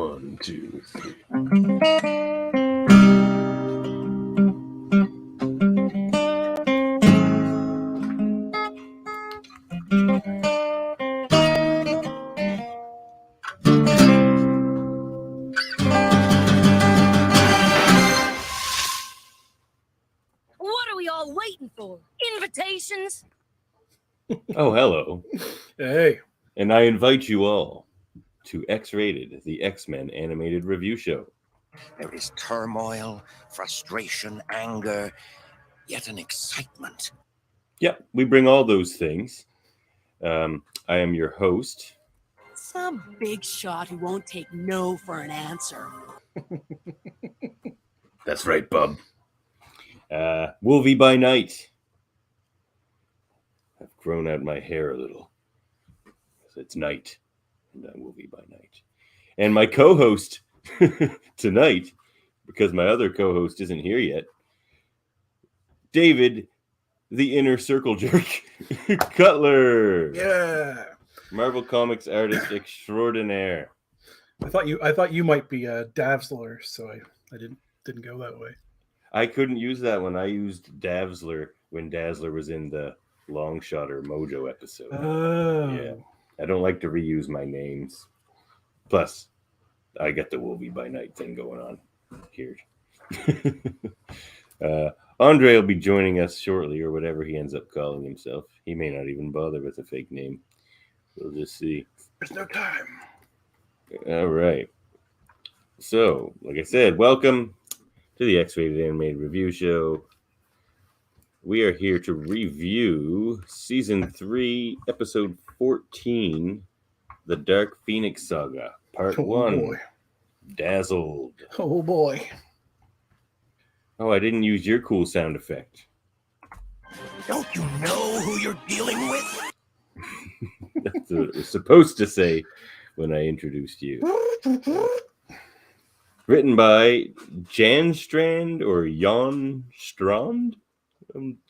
1, 2, 3. What are we all waiting for? Invitations? Oh, hello. Hey. And I invite you all to X-Rated, the X-Men animated review show. There is turmoil, frustration, anger, yet an excitement. Yep, we bring all those things. I am your host. Some big shot who won't take no for an answer. That's right, bub. Wolvie by night. I've grown out my hair a little. It's night, and I'm Wolvie by night. And my co-host tonight, because my other co-host isn't here yet, David, the Inner Circle Jerk Cutler. Yeah. Marvel Comics artist extraordinaire. I thought you might be a Dazzler, so I didn't go that way. I couldn't use that one. I used Dazzler when Dazzler was in the Long Shot or Mojo episode. Oh. Yeah. I don't like to reuse my names. Plus, I got the Wolvie by night thing going on here. Andre will be joining us shortly, or whatever he ends up calling himself. He may not even bother with a fake name. We'll just see. There's no time. All right. So, like I said, welcome to the X-Rated Animated Review Show. We are here to review Season 3, Episode 14, The Dark Phoenix Saga, Part 1, boy. Dazzled. Oh, boy. Oh, I didn't use your cool sound effect. Don't you know who you're dealing with? That's what it was supposed to say when I introduced you. Written by Jan Strand or Jan Strand.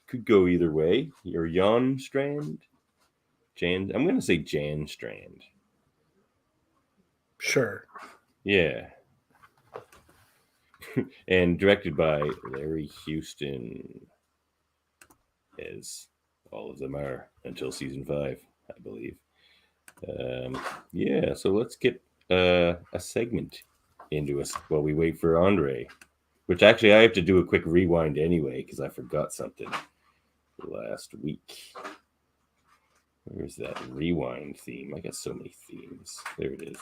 Could go either way. Or Jan Strand. I'm going to say Jan Strand. Sure. Yeah. And directed by Larry Houston, as all of them are until season 5, I believe. Yeah, so let's get a segment into us while we wait for Andre, which actually I have to do a quick rewind anyway because I forgot something last week. Where's that rewind theme? I got so many themes. There it is.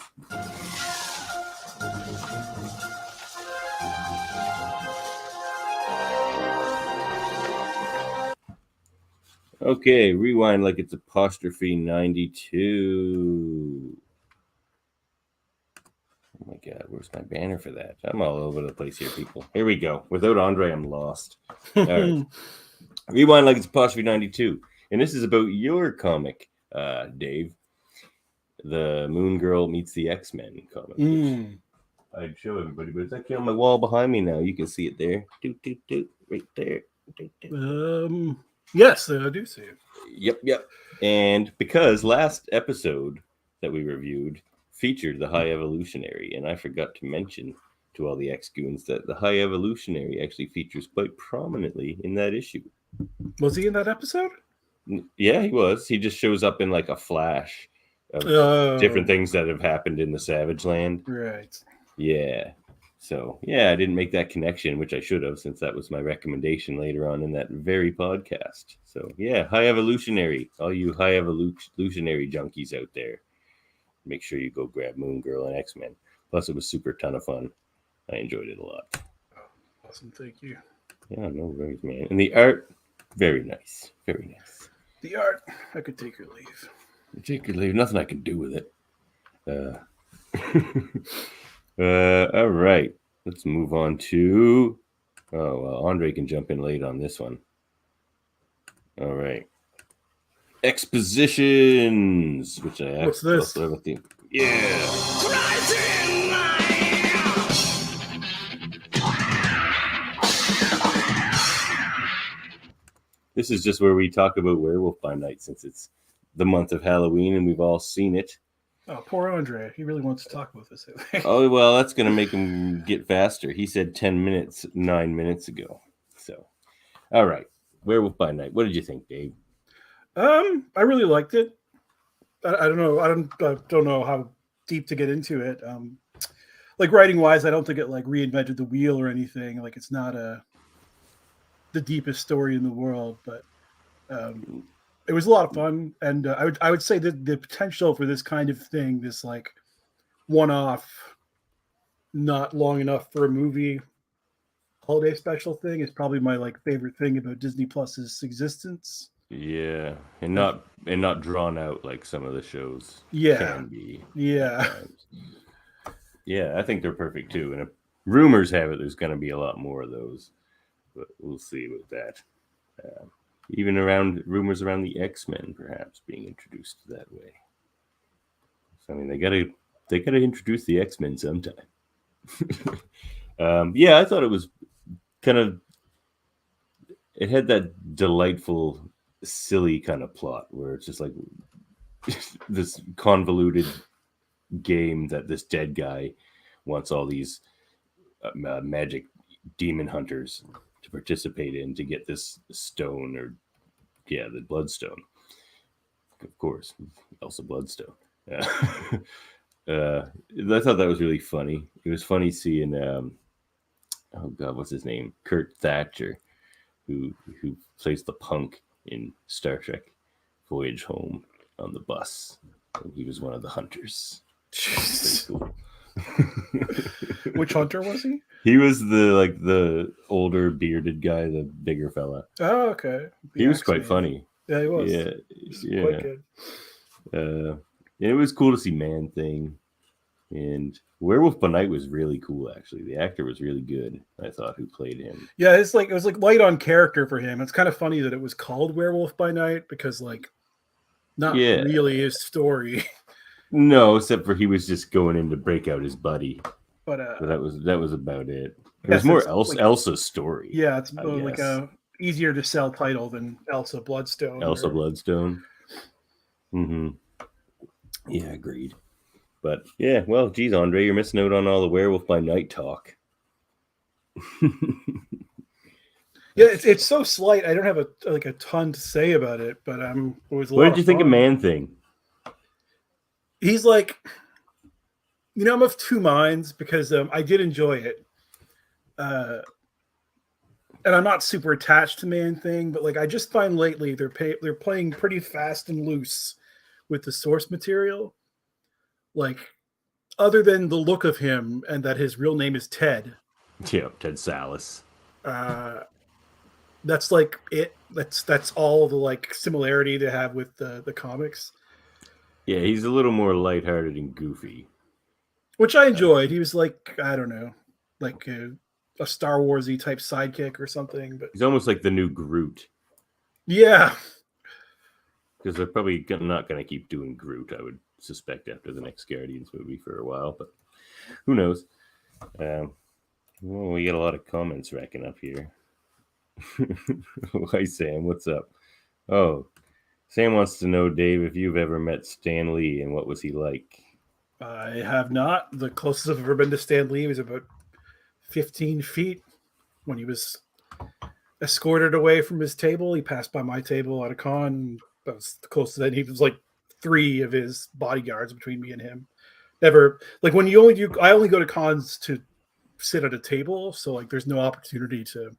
Okay, rewind like it's apostrophe 92. Oh my God, where's my banner for that? I'm all over the place here, people. Here we go. Without Andre, I'm lost. All right. Rewind like it's apostrophe 92. And this is about your comic, Dave. The Moon Girl Meets the X-Men comic. I'd show everybody, but it's actually on my wall behind me now. You can see it there. Right there. Yes, I do see it. Yep. And because last episode that we reviewed featured the High Evolutionary, and I forgot to mention to all the X-Goons that the High Evolutionary actually features quite prominently in that issue. Was he in that episode? Yeah, he was. He just shows up in like a flash of different things that have happened in the Savage Land. Right. Yeah. So, yeah, I didn't make that connection, which I should have, since that was my recommendation later on in that very podcast. So, yeah, High Evolutionary. All you High Evolutionary junkies out there, make sure you go grab Moon Girl and X-Men. Plus, it was super ton of fun. I enjoyed it a lot. Awesome, thank you. Yeah, no worries, man. And the art, very nice. Very nice. The art, I could take or leave. Take or leave. Nothing I can do with it. All right. Let's move on to... Oh, well, Andre can jump in late on this one. All right. Expositions, which I... What's this? Yeah. This is just where we talk about Werewolf by Night, since it's the month of Halloween and we've all seen it. Oh, poor Andre. He really wants to talk about this. I think. Oh, well, that's going to make him get faster. He said 10 minutes 9 minutes ago. So, all right. Werewolf by Night. What did you think, Dave? I really liked it. I don't know. I don't know how deep to get into it. Like writing wise, I don't think it like reinvented the wheel or anything. Like it's not the deepest story in the world, but it was a lot of fun. And I would say that the potential for this kind of thing, this like one-off, not long enough for a movie holiday special thing, is probably my like favorite thing about Disney Plus's existence. Yeah, and not drawn out like some of the shows can be. Yeah. Yeah, I think they're perfect too. And if rumors have it, there's going to be a lot more of those, but we'll see with that. Even around rumors around the X-Men, perhaps being introduced that way. So I mean, they gotta introduce the X-Men sometime. Yeah, I thought it was kind of. It had that delightful, silly kind of plot where it's just like this convoluted game that this dead guy wants all these magic demon hunters to participate in to get this stone, or the bloodstone, of course, Elsa Bloodstone. I thought that was really funny. It was funny seeing oh god, what's his name, Kurt Thatcher, who plays the punk in Star Trek Voyage Home on the bus, and he was one of the hunters. Cool. Which hunter was he? He was the older bearded guy, the bigger fella. Oh, okay. He was quite funny. Yeah, he was. Yeah. Quite good. It was cool to see Man Thing, and Werewolf by Night was really cool. Actually, the actor was really good. I thought, who played him. Yeah, it was like light on character for him. It's kind of funny that it was called Werewolf by Night because like not really his story. No, except for he was just going in to break out his buddy. But so that was about it. It was more Elsa's story. Yeah, it's like a easier to sell title than Elsa Bloodstone. Bloodstone. Mm-hmm. Yeah, agreed. But yeah, well, geez, Andre, you're missing out on all the Werewolf by Night talk. Yeah, it's so slight. I don't have a ton to say about it, but it was. What did you think of Man Thing? He's like, I'm of two minds because I did enjoy it, and I'm not super attached to Man Thing, but like I just find lately they're playing pretty fast and loose with the source material. Like, other than the look of him and that his real name is Ted. Yeah, Ted Salas. That's like it. That's all the like similarity they have with the comics. Yeah, he's a little more lighthearted and goofy, which I enjoyed. He was like, I don't know, like a Star Wars-y type sidekick or something. But he's almost like the new Groot. Yeah, because they're probably not going to keep doing Groot, I would suspect, after the next Guardians movie for a while. But who knows? We get a lot of comments racking up here. Hi, Sam. What's up? Oh, Sam wants to know, Dave, if you've ever met Stan Lee and what was he like? I have not. The closest I've ever been to Stan Lee was about 15 feet when he was escorted away from his table. He passed by my table at a con. That was the closest. That he was like 3 of his bodyguards between me and him. Never, like when you I only go to cons to sit at a table, so like there's no opportunity to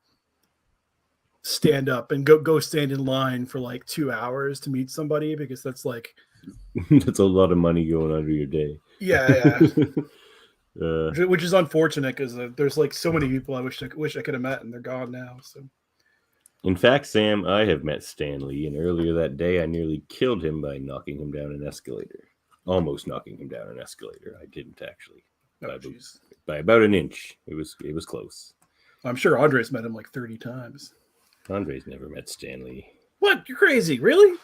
stand up and go stand in line for like 2 hours to meet somebody, because that's like that's a lot of money going under your day. Yeah. Which is unfortunate because there's like so many people I wish I could have met, and they're gone now. So, in fact, Sam, I have met Stan Lee, and earlier that day I nearly killed him by knocking him down an escalator. Almost knocking him down an escalator. I didn't actually. By about an inch. It was close. I'm sure Andre's met him like 30 times. Andre's never met Stan Lee. What? You're crazy. Really?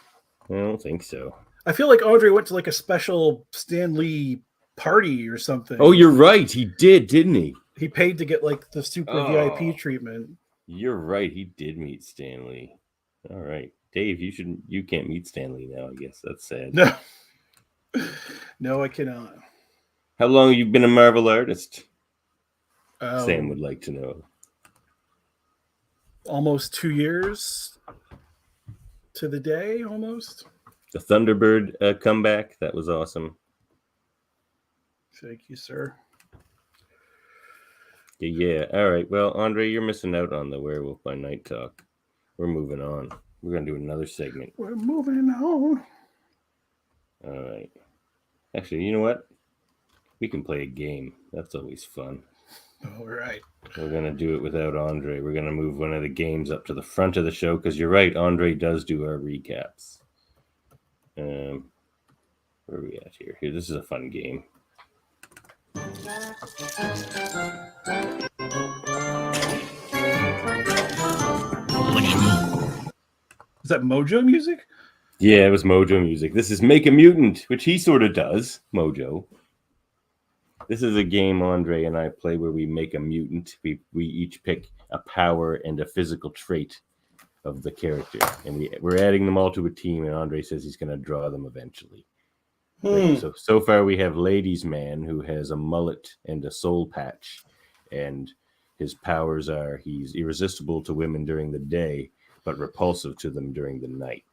I don't think so. I feel like Andre went to like a special Stan Lee party or something. Oh, you're right. He did, didn't he? He paid to get like the super VIP treatment. You're right. He did meet Stan Lee. All right. Dave, you can't meet Stan Lee now, I guess. That's sad. No. No, I cannot. How long have you been a Marvel artist? Oh, Sam would like to know. almost 2 years to the day, almost. The Thunderbird comeback, that was awesome. Thank you, sir. Yeah. All right. Well, Andre, you're missing out on the Werewolf by Night talk. We're moving on. We're going to do another segment. We're moving on. All right. Actually, you know what? We can play a game. That's always fun. All right. We're going to do it without Andre. We're going to move one of the games up to the front of the show because you're right. Andre does do our recaps. Where are we at here? Here, this is a fun game. Is that Mojo music? Yeah, it was Mojo music. This is Make a Mutant, which he sort of does, Mojo. This is a game Andre and I play where we make a mutant. We each pick a power and a physical trait of the character. And we're adding them all to a team, and Andre says he's going to draw them eventually. So far we have Ladies Man, who has a mullet and a soul patch. And his powers are he's irresistible to women during the day, but repulsive to them during the night.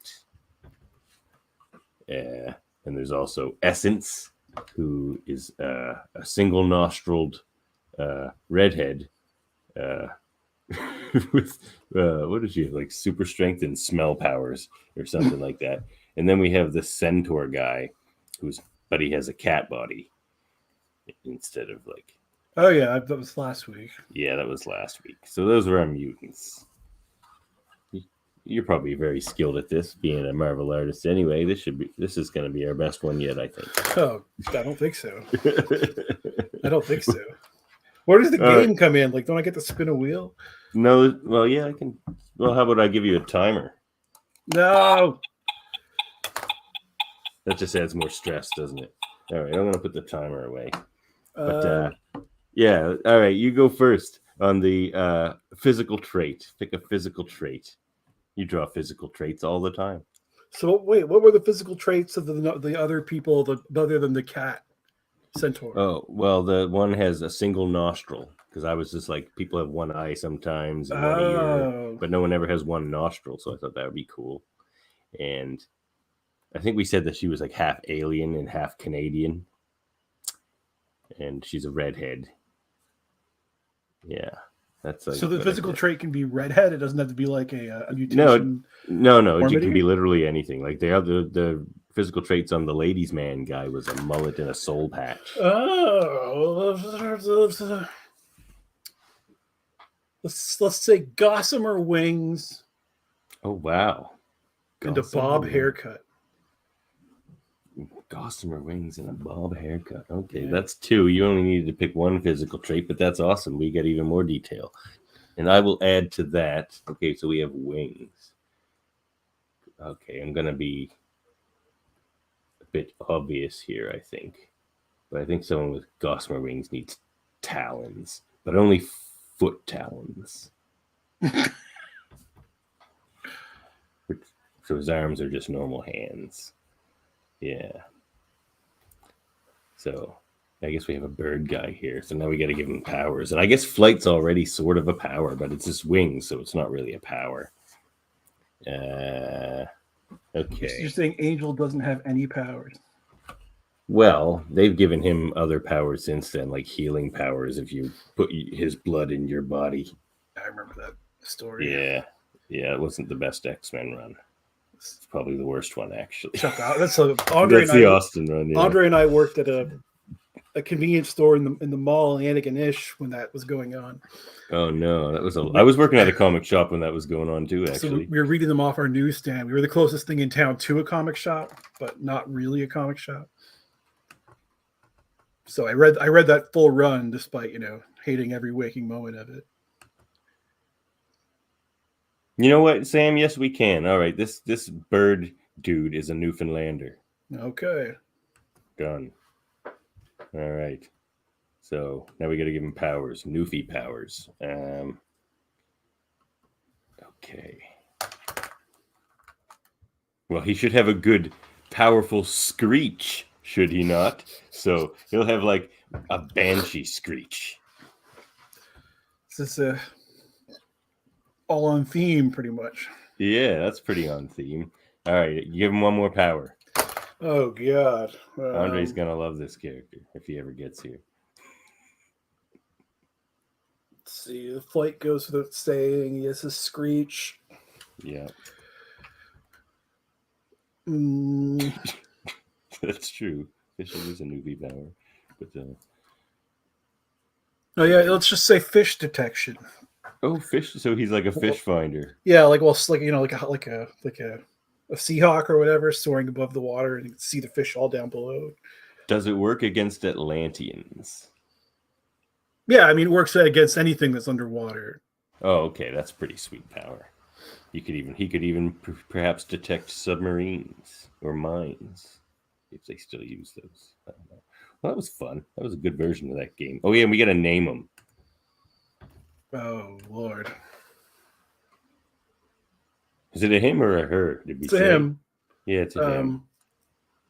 And there's also Essence, who is a single nostriled redhead with what did she have, like super strength and smell powers or something like that. And then we have the centaur guy, but he has a cat body instead of like. Oh yeah, that was last week. Yeah, that was last week. So those were our mutants. You're probably very skilled at this, being a Marvel artist. Anyway, this is going to be our best one yet, I think. Oh, I don't think so. I don't think so. Where does the game come in? Like, don't I get to spin a wheel? No. Well, yeah, I can. Well, how about I give you a timer? No. That just adds more stress, doesn't it? All right, I'm going to put the timer away. But yeah, all right, you go first on the physical trait. Pick a physical trait. You draw physical traits all the time. So wait, what were the physical traits of the other people other than the cat centaur? Oh, well, the one has a single nostril, because I was just like, people have one eye sometimes and one ear, but no one ever has one nostril, so I thought that would be cool. And I think we said that she was like half alien and half Canadian, and she's a redhead. Yeah. That's like, so the physical trait can be redhead. It doesn't have to be like a mutation. No. It can be literally anything. Like the physical traits on the Ladies Man guy was a mullet and a soul patch. Oh, let's say Gossamer Wings. Oh wow! And a bob haircut. Gossamer Wings and a bob haircut. Okay, that's two. You only needed to pick one physical trait, but that's awesome. We get even more detail. And I will add to that. Okay, so we have wings. Okay, I'm going to be a bit obvious here, I think. But I think someone with Gossamer Wings needs talons, but only foot talons. So his arms are just normal hands. Yeah. So I guess we have a bird guy here. So now we got to give him powers. And I guess flight's already sort of a power, but it's just wings, so it's not really a power. Okay. You're saying Angel doesn't have any powers? Well, they've given him other powers since then, like healing powers if you put his blood in your body. I remember that story. Yeah, it wasn't the best X-Men run. It's probably the worst one, actually. Check out. That's the Austin run. Yeah. Andre and I worked at a convenience store in the mall in Antigonish when that was going on. Oh no, I was working at a comic shop when that was going on too. Actually, so we were reading them off our newsstand. We were the closest thing in town to a comic shop, but not really a comic shop. So I read that full run, despite hating every waking moment of it. You know what, Sam? Yes, we can. All right, this bird dude is a Newfoundlander. Okay. Done. All right. So now we got to give him powers, Newfie powers. Okay. Well, he should have a good, powerful screech should he not? So he'll have like a banshee screech. This is all on theme, pretty much. Yeah, that's pretty on theme. All right, give him one more power. Oh God, Andre's gonna love this character if he ever gets here. Let's see, the flight goes without saying. He has a screech. Yeah, Mm, that's true. Fishing is a newbie power, but oh yeah, let's just say fish detection. fish. So he's like a fish finder. Yeah, like like a Seahawk or whatever soaring above the water, and you can see the fish all down below. Does it work against Atlanteans? Yeah, I mean, it works against anything that's underwater. Oh, okay, that's pretty sweet power. He could even perhaps detect submarines or mines if they still use those. I don't know. Well, that was fun. That was a good version of that game. Oh yeah, and we got to name them. Oh Lord, Is it a him or a her? Did we it's a say? him. Yeah, it's a him.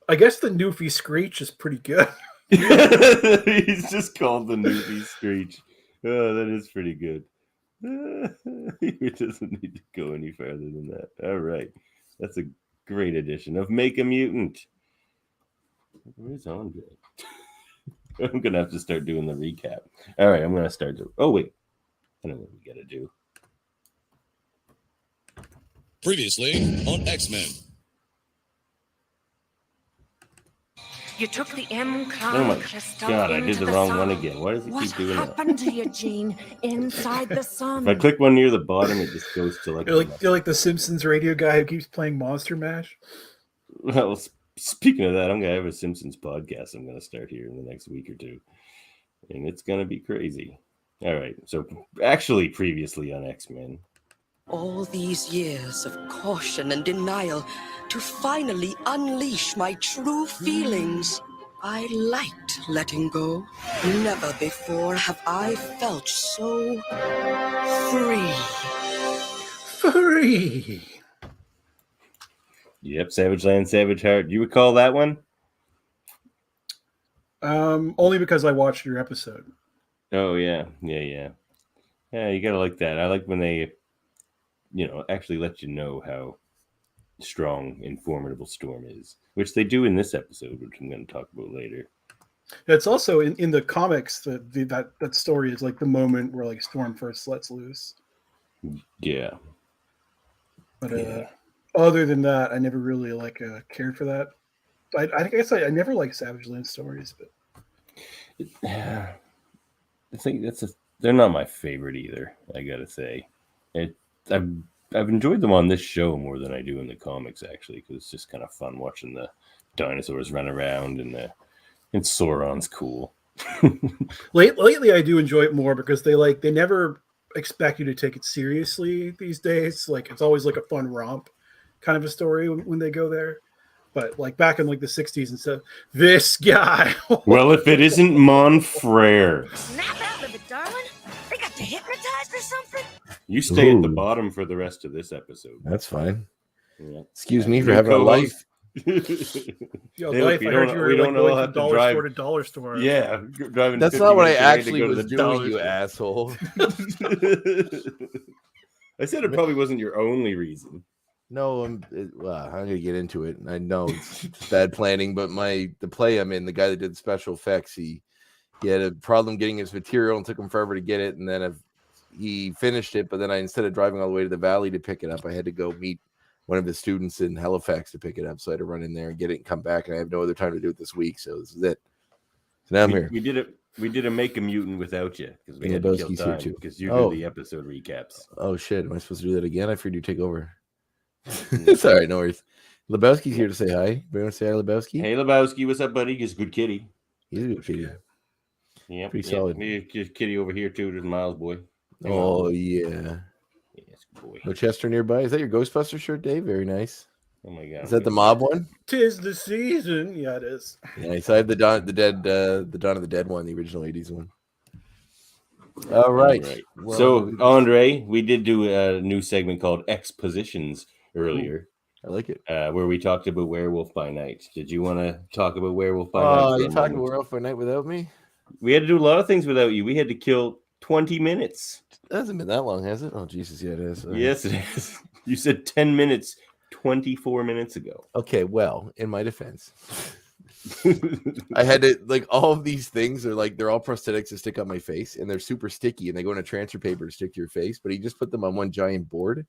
I guess the Newfie Screech is pretty good. He's just called the newbie Screech. Oh, that is pretty good. It doesn't need to go any further than that. All right. That's a great addition of Make a Mutant. Where's Andre? I'm going to have to start doing the recap. All right, I'm going to start to... Oh, wait. I know what we got to do. Previously on X-Men. You took the M Oh my God, I did the wrong one again. Why does he keep doing that? What happened to you, Jean, inside the sun? If I click one near the bottom, it just goes to like... You're like the Simpsons radio guy who keeps playing Monster Mash. Well, speaking of that, I'm going to have a Simpsons podcast I'm going to start here in the next week or two. And it's going to be crazy. All right. So, actually, previously on X-Men. All these years of caution and denial to finally unleash my true feelings. I liked letting go. Never before have I felt so free. Free. Yep, Savage Land, Savage Heart. Do you recall that one? Only because I watched your episode. Oh, yeah. Yeah, you got to like that. I like when they, actually let you know how strong and formidable Storm is, which they do in this episode, which I'm going to talk about later. It's also in the comics that story is like the moment where like Storm first lets loose. Yeah. But other than that, I never really cared for that. I guess I never liked Savage Land stories, but I think they're not my favorite either. I gotta say, I've enjoyed them on this show more than I do in the comics actually, because it's just kind of fun watching the dinosaurs run around and Sauron's cool. Lately, I do enjoy it more because they never expect you to take it seriously these days. Like it's always like a fun romp kind of a story when they go there. But like back in like the 60s and stuff, this guy. Well, if it isn't Monfrere. Snap out of it, darling. They got you hypnotized or something? You stay at the bottom for the rest of this episode. That's fine. Yeah. Excuse me for having a life. Yo, life, I heard you were like going from dollar store to dollar store. Yeah, driving. That's not what I actually was doing, you asshole. I said it probably wasn't your only reason. No, I'm gonna get into it. I know it's bad planning, but the play I'm in, the guy that did special effects, he had a problem getting his material and took him forever to get it. And then he finished it, but then instead of driving all the way to the valley to pick it up, I had to go meet one of the students in Halifax to pick it up. So I had to run in there and get it and come back. And I have no other time to do it this week. So this is it. So now I'm here. We did a Make a Mutant without you because we had to kill time because you do the episode recaps. Oh shit! Am I supposed to do that again? I figured you'd take over. It's all right, no worries. Lebowski's here to say hi. You want to say hi, Lebowski? Hey, Lebowski, what's up, buddy? He's a good kitty. He's a good kitty. Yeah, pretty solid. Me, just kitty over here too. There's Miles boy. Oh yeah. Yes, boy. No Chester nearby. Is that your Ghostbuster shirt, Dave? Very nice. Oh my god. Is that the mob one? 'Tis the season. Yeah, it is. Nice. I have the Dawn of the Dead one, the original 80s one. All right. Well, so, Andre, we did do a new segment called Expositions earlier. I like it. where we talked about Werewolf by Night. Did you want to talk about Werewolf by Night? Oh, for you a talking moment? Werewolf by Night without me? We had to do a lot of things without you. We had to kill 20 minutes. It hasn't been that long, has it? Oh, Jesus, yeah, it is. Yes, it is. You said 10 minutes 24 minutes ago. Okay, well, in my defense, I had to, like, all of these things are like, they're all prosthetics to stick on my face, and they're super sticky, and they go in a transfer paper to stick to your face, but he just put them on one giant board.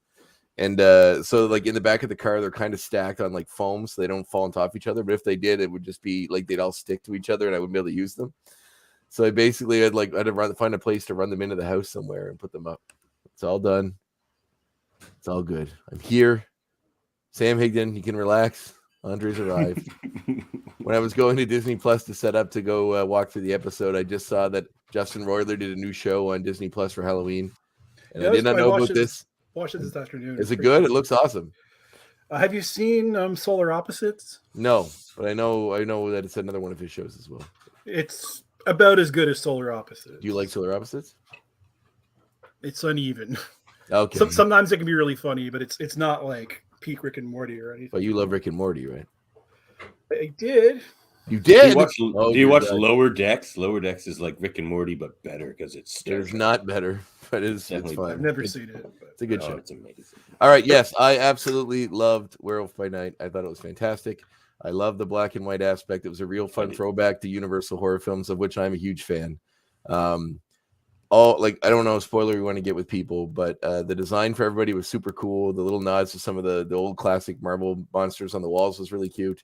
And so, like, in the back of the car, they're kind of stacked on, like, foam, so they don't fall on top of each other. But if they did, it would just be, like, they'd all stick to each other, and I wouldn't be able to use them. So I basically had to find a place to run them into the house somewhere and put them up. It's all done. It's all good. I'm here. Sam Higdon, you can relax. Andre's arrived. When I was going to Disney Plus to set up to go walk through the episode, I just saw that Justin Roiler did a new show on Disney Plus for Halloween. And I did not know about this. Watch it this afternoon. Is it good? It looks awesome. Have you seen Solar Opposites? No, but I know that it's another one of his shows as well. It's about as good as Solar Opposites. Do you like Solar Opposites? It's uneven. Okay. Sometimes it can be really funny, but it's not like peak Rick and Morty or anything. But you love Rick and Morty, right? I did. You did. Do you watch Lower Decks? Lower Decks is like Rick and Morty, but better because it's not better, but it's fun. I've never seen it. But... It's a good show. It's amazing. All right, yes, I absolutely loved Werewolf by Night. I thought it was fantastic. I love the black and white aspect. It was a real fun throwback to Universal horror films, of which I'm a huge fan. I don't know, spoiler we want to get with people, but the design for everybody was super cool. The little nods to some of the old classic Marvel monsters on the walls was really cute.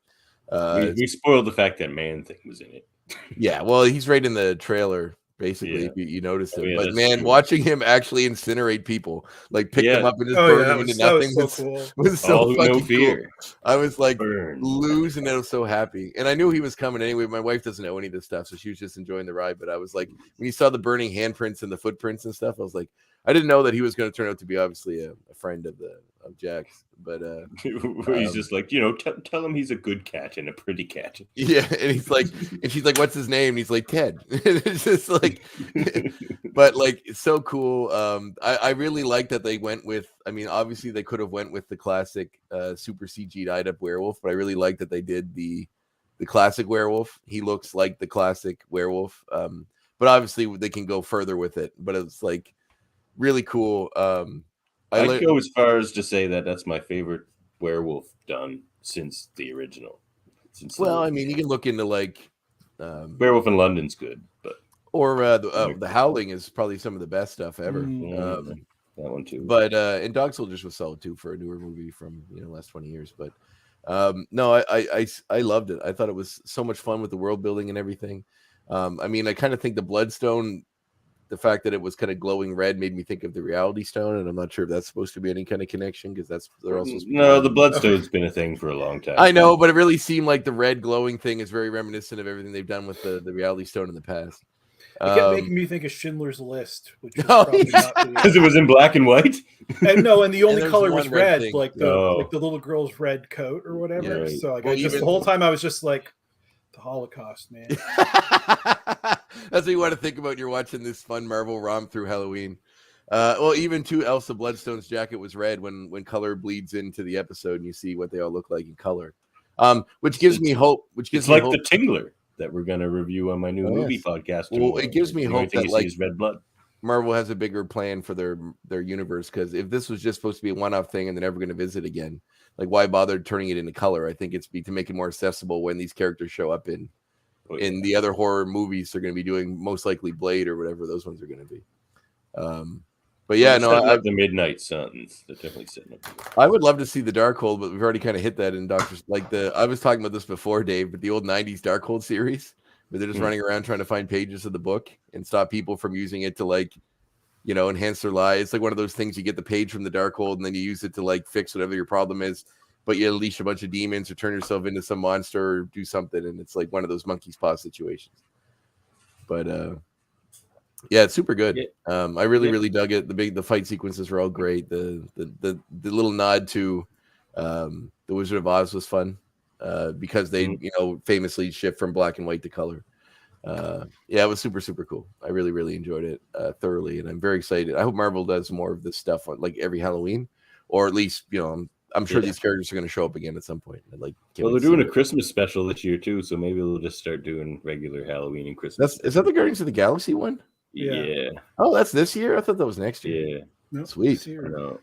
We spoiled the fact that Man-Thing was in it. Yeah, well, he's right in the trailer, basically, Yeah. if you noticed it. Yeah, but man, true. watching him actually incinerate people, like pick them up and just burn them into nothing, was so cool. was so fucking cool. I was like Burn. losing it. I was so happy, and I knew he was coming anyway. My wife doesn't know any of this stuff, so she was just enjoying the ride. But I was like, when you saw the burning handprints and the footprints and stuff, I was like, I didn't know that he was going to turn out to be obviously a friend of Jack's, but he's just like, tell him he's a good cat and a pretty cat. Yeah, and he's like, and she's like, what's his name? And he's like, Ted. It's just like, but like, it's so cool. I really like that they went with. I mean, obviously they could have went with the classic super CG'd up werewolf, but I really like that they did the classic werewolf. He looks like the classic werewolf, but obviously they can go further with it. But it's like really cool. I'd go as far as to say that that's my favorite werewolf done since the original. I mean, you can look into like Werewolf in London's good, but the Howling is probably some of the best stuff ever. that one too. But and Dog Soldiers was solid too for a newer movie from last 20 years. But no, I loved it. I thought it was so much fun with the world building and everything. I mean, I kind of think the Bloodstone, the fact that it was kind of glowing red, made me think of the Reality Stone, and I'm not sure if that's supposed to be any kind of connection because they're also the Bloodstone's been a thing for a long time. I know, but it really seemed like the red glowing thing is very reminiscent of everything they've done with the Reality Stone in the past. It kept making me think of Schindler's List, which was because it was in black and white. And the only and color was red, thing. like the little girl's red coat or whatever. Yeah, right. So the whole time I was just like, the Holocaust, man. That's what you want to think about when you're watching this fun Marvel romp through Halloween. Even too, Elsa Bloodstone's jacket was red when color bleeds into the episode and you see what they all look like in color. Which gives me hope. It's like the Tingler that we're going to review on my new movie podcast. Well, it gives me hope that like red blood. Marvel has a bigger plan for their universe, because if this was just supposed to be a one-off thing and they're never going to visit again, like why bother turning it into color? I think it's to make it more accessible when these characters show up in the other horror movies they're going to be doing, most likely Blade or whatever those ones are going to be. But yeah, the Midnight Suns. They're definitely setting up. I would love to see the Darkhold, but we've already kind of hit that in Doctor. I was talking about this before, Dave, but the old '90s Darkhold series, where they're just running around trying to find pages of the book and stop people from using it to enhance their lives. It's like one of those things you get the page from the Darkhold and then you use it to fix whatever your problem is, but you unleash a bunch of demons or turn yourself into some monster or do something, and it's like one of those monkey's paw situations. But yeah, it's super good. I really dug it. The fight sequences were all great. The little nod to the Wizard of Oz was fun because they famously shift from black and white to color. It was super, super cool. I really enjoyed it thoroughly, and I'm very excited. I hope Marvel does more of this stuff on every Halloween, or at least I'm sure these characters are going to show up again at some point. Like, well, they're doing a Christmas special this year too, so maybe they'll just start doing regular Halloween and Christmas. Is that the Guardians of the Galaxy one? Yeah. Oh, that's this year. I thought that was next year. Yeah. Nope, Sweet. No.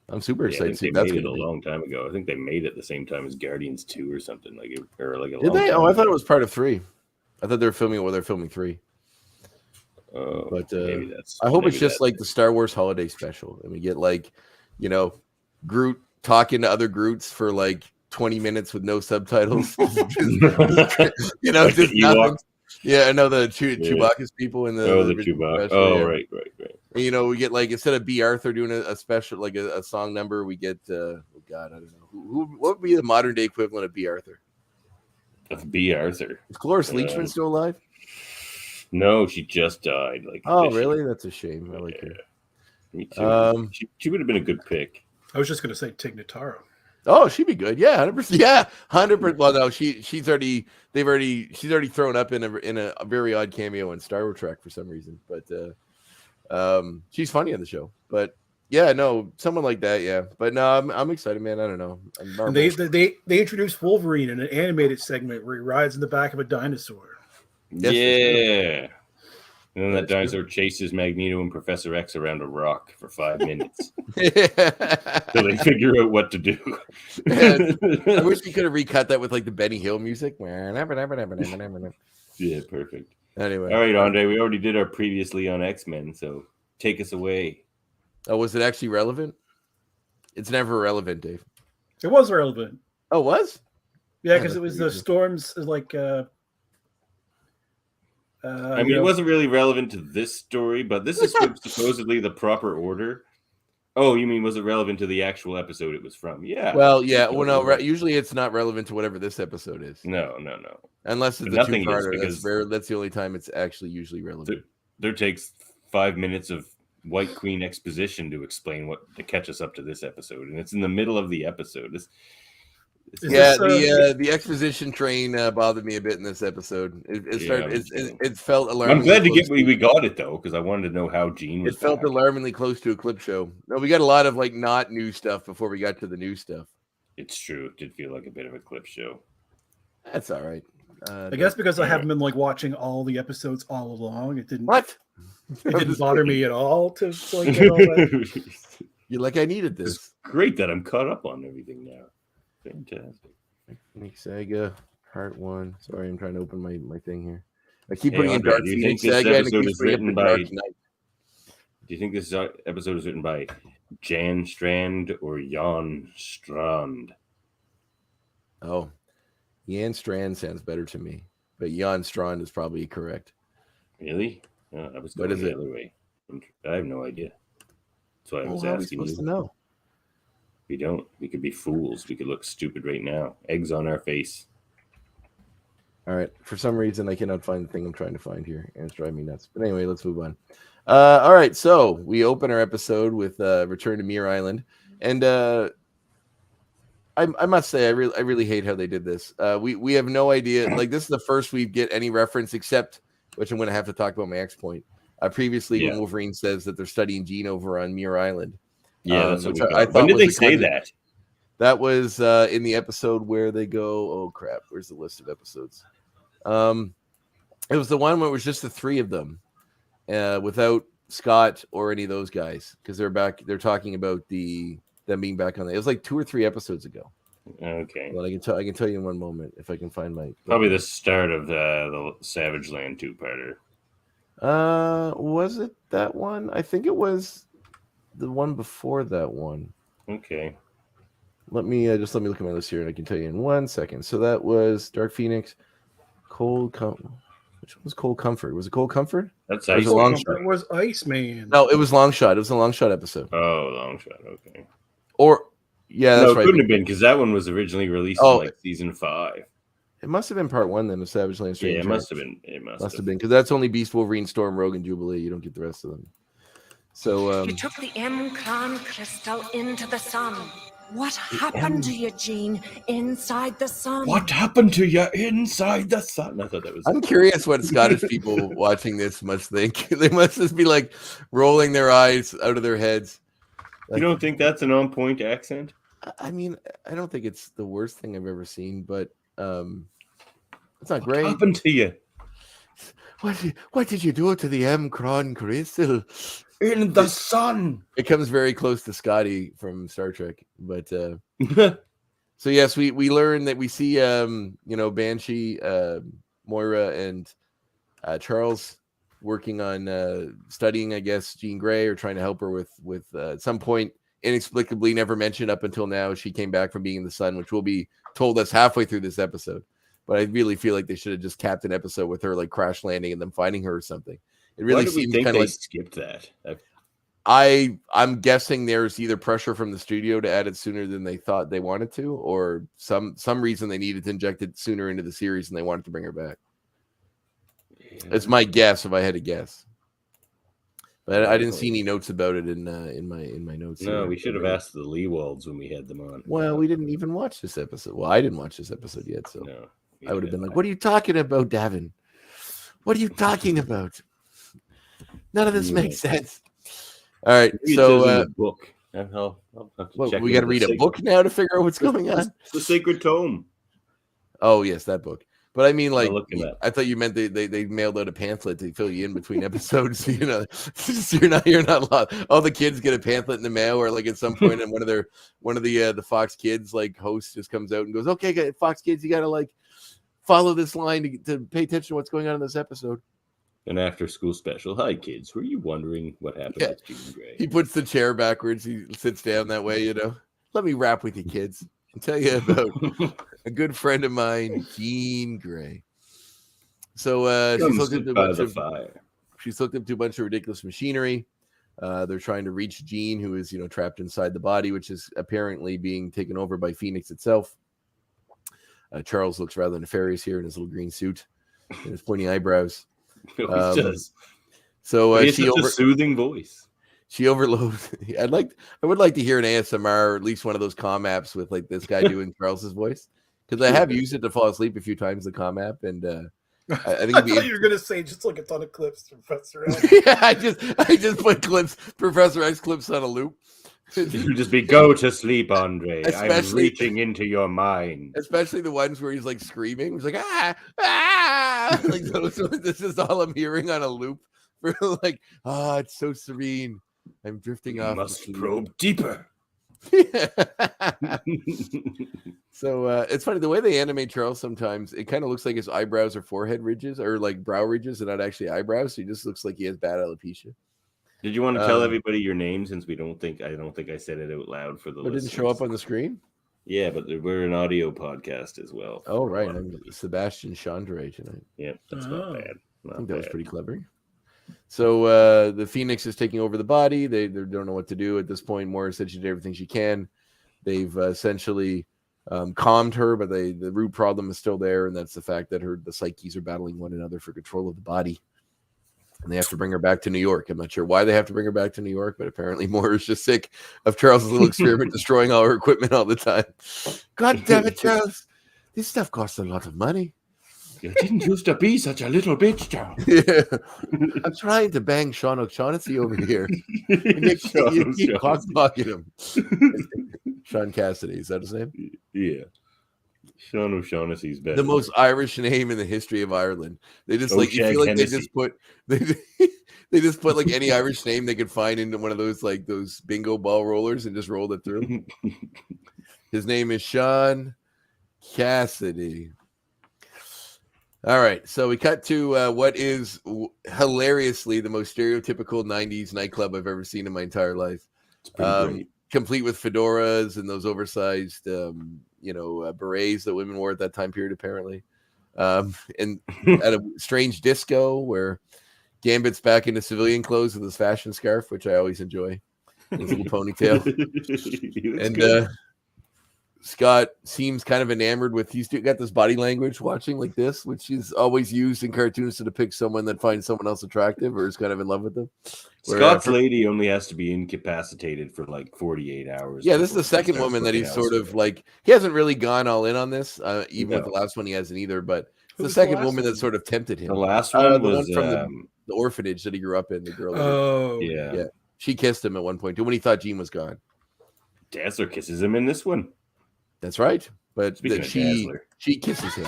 I'm super excited. They That's made it a long time ago. I think they made it the same time as Guardians 2 or something like it, or like a. Did they? Oh, I thought it was part of 3. I thought they were filming it while they're filming 3. But maybe that's. I hope it's just like the Star Wars holiday special, and we get like, Groot talking to other Groots for like 20 minutes with no subtitles. Just nothing. Yeah, I know the Chewbacca's people in the Chewbacca. Oh, right. And, we get like instead of B. Arthur doing a special like a song number, we get I don't know what would be the modern day equivalent of B. Arthur? Of B. Arthur. Is Cloris Leachman still alive? No, she just died. Like, really? That's a shame. I like her. Me too. She would have been a good pick. I was just going to say Tig Notaro. Oh, she'd be good. Yeah, 100%. Yeah, 100%. Well, no, she's already thrown up in a very odd cameo in Star Trek for some reason. But she's funny on the show. But yeah, no, someone like that. Yeah, but no, I'm excited, man. I don't know. And they introduced Wolverine in an animated segment where he rides in the back of a dinosaur. Yes, yeah. And then that dinosaur chases Magneto and Professor X around a rock for 5 minutes. So they figure out what to do. I wish we could have recut that with like the Benny Hill music. Yeah, perfect. Anyway. All right, Andre, we already did our previously on X-Men, so take us away. Oh, was it actually relevant? It's never relevant, Dave. It was relevant. Oh, it was? Yeah, because it was the storms, like... it wasn't really relevant to this story, but this is supposedly the proper order. Oh, you mean was it relevant to the actual episode it was from? Yeah. Well, yeah. Well, no. Usually, it's not relevant to whatever this episode is. No. Unless it's a two-parter. That's the only time it's actually usually relevant. There takes 5 minutes of White Queen exposition to explain to catch us up to this episode, and it's in the middle of the episode. The exposition train bothered me a bit in this episode. It felt alarming. I'm glad we got it though, because I wanted to know how Jean was. It felt alarmingly close to a clip show. No, we got a lot of like not new stuff before we got to the new stuff. It's true. It did feel like a bit of a clip show. That's all right. I guess because I haven't been like watching all the episodes all along, it didn't. What? It didn't bother me at all to like get all that. You're like, I needed this. It's great that I'm caught up on everything now. Fantastic. Saga Part 1. Sorry, I'm trying to open my thing here. I keep putting in Dark Phoenix Saga. Episode is written by, do you think this episode is written by Jan Strand or Jan Strand? Oh, Jan Strand sounds better to me, but Jan Strand is probably correct. Really? I was going the other way. I have no idea. That's why I was asking you. Supposed to know. We don't. We could be fools. We could look stupid right now. Eggs on our face. All right. For some reason, I cannot find the thing I'm trying to find here, and it's driving me nuts. But anyway, let's move on. All right. So we open our episode with Return to Muir Island, and I must say I really hate how they did this. We have no idea. Like, this is the first we get any reference, except, which I'm going to have to talk about my X point. Previously, when Wolverine says that they're studying Jean over on Muir Island. Yeah, that's what I thought. When did they say that? That was in the episode where they go, oh crap, where's the list of episodes? It was the one where it was just the 3 of them, without Scott or any of those guys, because they're talking about them being back on it was like 2 or 3 episodes ago. Okay. Well, I can tell you in one moment if I can find my probably the start of the Savage Land 2-parter. Was it that one? I think it was the one before that one. Okay. Let me look at my list here, and I can tell you in 1 second. So that was Dark Phoenix, which one was Cold Comfort? Was it Cold Comfort? That's Ice. It was Iceman. No, it was Long Shot. It was a Long Shot episode. Oh, Long Shot. Okay. Or that's right. It couldn't have been, because that one was originally released in like season 5. It must have been part 1 then of Savage Land. Yeah, it must have been. It must have been, because that's only Beast, Wolverine, Storm, Rogue, and Jubilee. You don't get the rest of them. So you took the M-Clan crystal into the sun. What happened to you, Jean, inside the sun? What happened to you inside the sun? I thought that was. I'm curious what Scottish people watching this must think. They must just be like rolling their eyes out of their heads. You don't think that's an on-point accent? I mean, I don't think it's the worst thing I've ever seen, but it's not great. What happened to you? What did you do to the Crown Crystal? In the sun. It comes very close to Scotty from Star Trek, but so yes, we learn that we see Banshee, Moira, and Charles working on studying, I guess, Jean Grey, or trying to help her with at some point, inexplicably never mentioned up until now, she came back from being in the sun, which will be told us halfway through this episode. But I really feel like they should have just capped an episode with her like crash landing and them finding her or something. It really seems kind of like skipped that. I'm guessing there's either pressure from the studio to add it sooner than they thought they wanted to, or some reason they needed to inject it sooner into the series and they wanted to bring her back. Yeah. It's my guess if I had to guess. But I didn't see any notes about it in my notes. No, we should have asked the Leewalds when we had them on. Well, we didn't even watch this episode. Well, I didn't watch this episode yet, so no, I would have been like, "What are you talking about, Davan? What are you talking about? None of this makes sense." All right, so book. We got to read a book now to figure out what's going on. It's the Sacred Tome. Oh yes, that book. But I mean, like, I thought you meant they mailed out a pamphlet to fill you in between episodes. So, you're not lost. All the kids get a pamphlet in the mail, or like at some point, and one of the Fox Kids like host just comes out and goes, "Okay, Fox Kids, you got to like follow this line to pay attention to what's going on in this episode." An after-school special. Hi, kids. Were you wondering what happened with Jean Grey? He puts the chair backwards. He sits down that way. Let me rap with you, kids, and tell you about a good friend of mine, Jean Grey. So she's looked into a bunch of ridiculous machinery. They're trying to reach Jean, who is trapped inside the body, which is apparently being taken over by Phoenix itself. Charles looks rather nefarious here in his little green suit and his pointy eyebrows. He does. So she has a soothing voice. She overloads. I would like to hear an ASMR, or at least one of those comm apps with like this guy doing Charles's voice, because I have used it to fall asleep a few times. The comm app, and I think I thought you were gonna say just like a ton of clips from Professor X. Yeah, I just put Professor X clips on a loop. You just go to sleep, Andre. I'm reaching into your mind. Especially the ones where he's like screaming. He's like, like this is all I'm hearing on a loop. For like, it's so serene. I'm drifting off. Must probe deeper. So it's funny the way they animate Charles. Sometimes it kind of looks like his eyebrows are forehead ridges or like brow ridges, and not actually eyebrows. So he just looks like he has bad alopecia. Did you want to tell everybody your name, since I don't think I said it out loud for the listeners? It didn't show up on the screen? Yeah, but we're an audio podcast as well. Oh, right. I'm Sebastian Chandre tonight. Yeah, that's not bad. I think that was pretty clever. So the Phoenix is taking over the body. They don't know what to do at this point. Moira said she did everything she can. They've essentially calmed her, but the root problem is still there, and that's the fact that the psyches are battling one another for control of the body. And they have to bring her back to New York. I'm not sure why they have to bring her back to New York, but apparently Moira's just sick of Charles' little experiment destroying all her equipment all the time. God damn it, Charles. This stuff costs a lot of money. You didn't used to be such a little bitch, Charles. Yeah. I'm trying to bang Sean O'Shaughnessy over here. You keep cock-blocking him. Sean Cassidy, is that his name? Yeah. Sean O'Shaughnessy's better. The most Irish name in the history of Ireland. They just you feel like Hennessy. they just put like any Irish name they could find into one of those bingo ball rollers and just rolled it through. His name is Sean Cassidy. All right, so we cut to what is hilariously the most stereotypical 90s nightclub I've ever seen in my entire life. It's pretty great. Complete with fedoras and those oversized berets that women wore at that time period, apparently. And at a strange disco where Gambit's back into civilian clothes with his fashion scarf, which I always enjoy. His little ponytail. And Scott seems kind of enamored with, he's got this body language watching like this, which is always used in cartoons to depict someone that finds someone else attractive or is kind of in love with them. Scott's lady only has to be incapacitated for like 48 hours. Yeah, this is the second woman that he's sort of like, he hasn't really gone all in on this, even with the last one he hasn't either, but the second woman that sort of tempted him. The last one was one from the orphanage that he grew up in, the girl. Yeah. She kissed him at one point too when he thought Jean was gone. Dazzler kisses him in this one. That's right. But Speaking of Dazzler. she kisses him.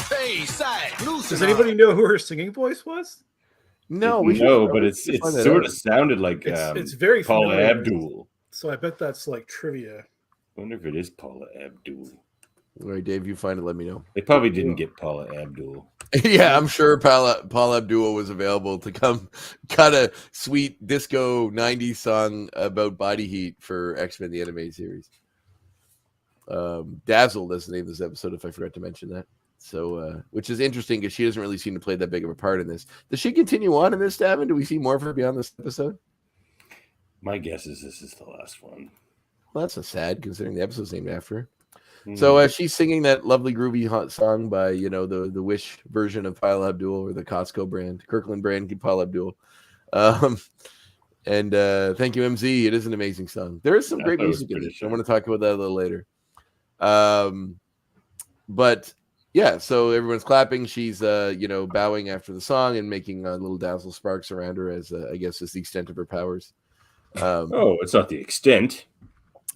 Hey, side, Does anybody know who her singing voice was? No, but it's sort of sounded like It's very Paula familiar. Abdul. So I bet that's like trivia. I wonder if it is Paula Abdul. All right, Dave, you find it, let me know. They probably didn't get Paula Abdul. Yeah, I'm sure Paula Abdul was available to come cut a sweet disco 90s song about body heat for X-Men the animated series. Dazzled is the name of this episode, if I forgot to mention that. So, which is interesting because she doesn't really seem to play that big of a part in this. Does she continue on in this, Davan? Do we see more of her beyond this episode? My guess is this is the last one. Well, that's a sad, considering the episode's named after her. So she's singing that lovely groovy hot song by, you know, the Wish version of Paula Abdul, or the Costco brand, Kirkland brand, Paula Abdul. And thank you, MZ. It is an amazing song. There is some great music in it. I want to talk about that a little later. But yeah, so everyone's clapping. She's, bowing after the song and making little dazzle sparks around her, as I guess is the extent of her powers. It's not the extent.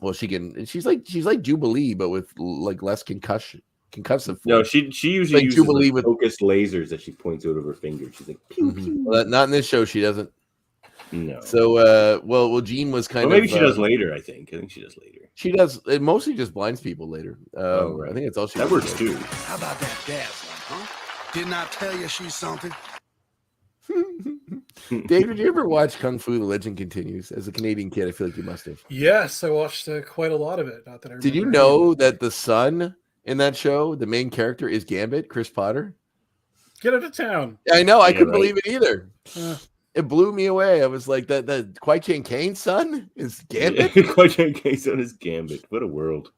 Well, she's like Jubilee, but with like less concussive. No, she usually like uses Jubilee with focused lasers that she points out of her finger. She's like, pew, pew. Well, not in this show. She doesn't. No. So, well, Jean was kind of. Maybe she does later. I think she does later. She does. It mostly just blinds people later. Right. I think that's all she. That works too. How about that Dazzler, huh? Didn't I tell you she's something? David, did you ever watch Kung Fu: The Legend Continues? As a Canadian kid, I feel like you must have. Yes, I watched quite a lot of it. Not that I Did you remember know that the son in that show, the main character, is Gambit, Chris Potter? Get out of town. I know. I couldn't right. believe it either. It blew me away. I was like, that Kwai Chang Cane's son is Gambit? Kwai Chang Cane's son is Gambit. What a world.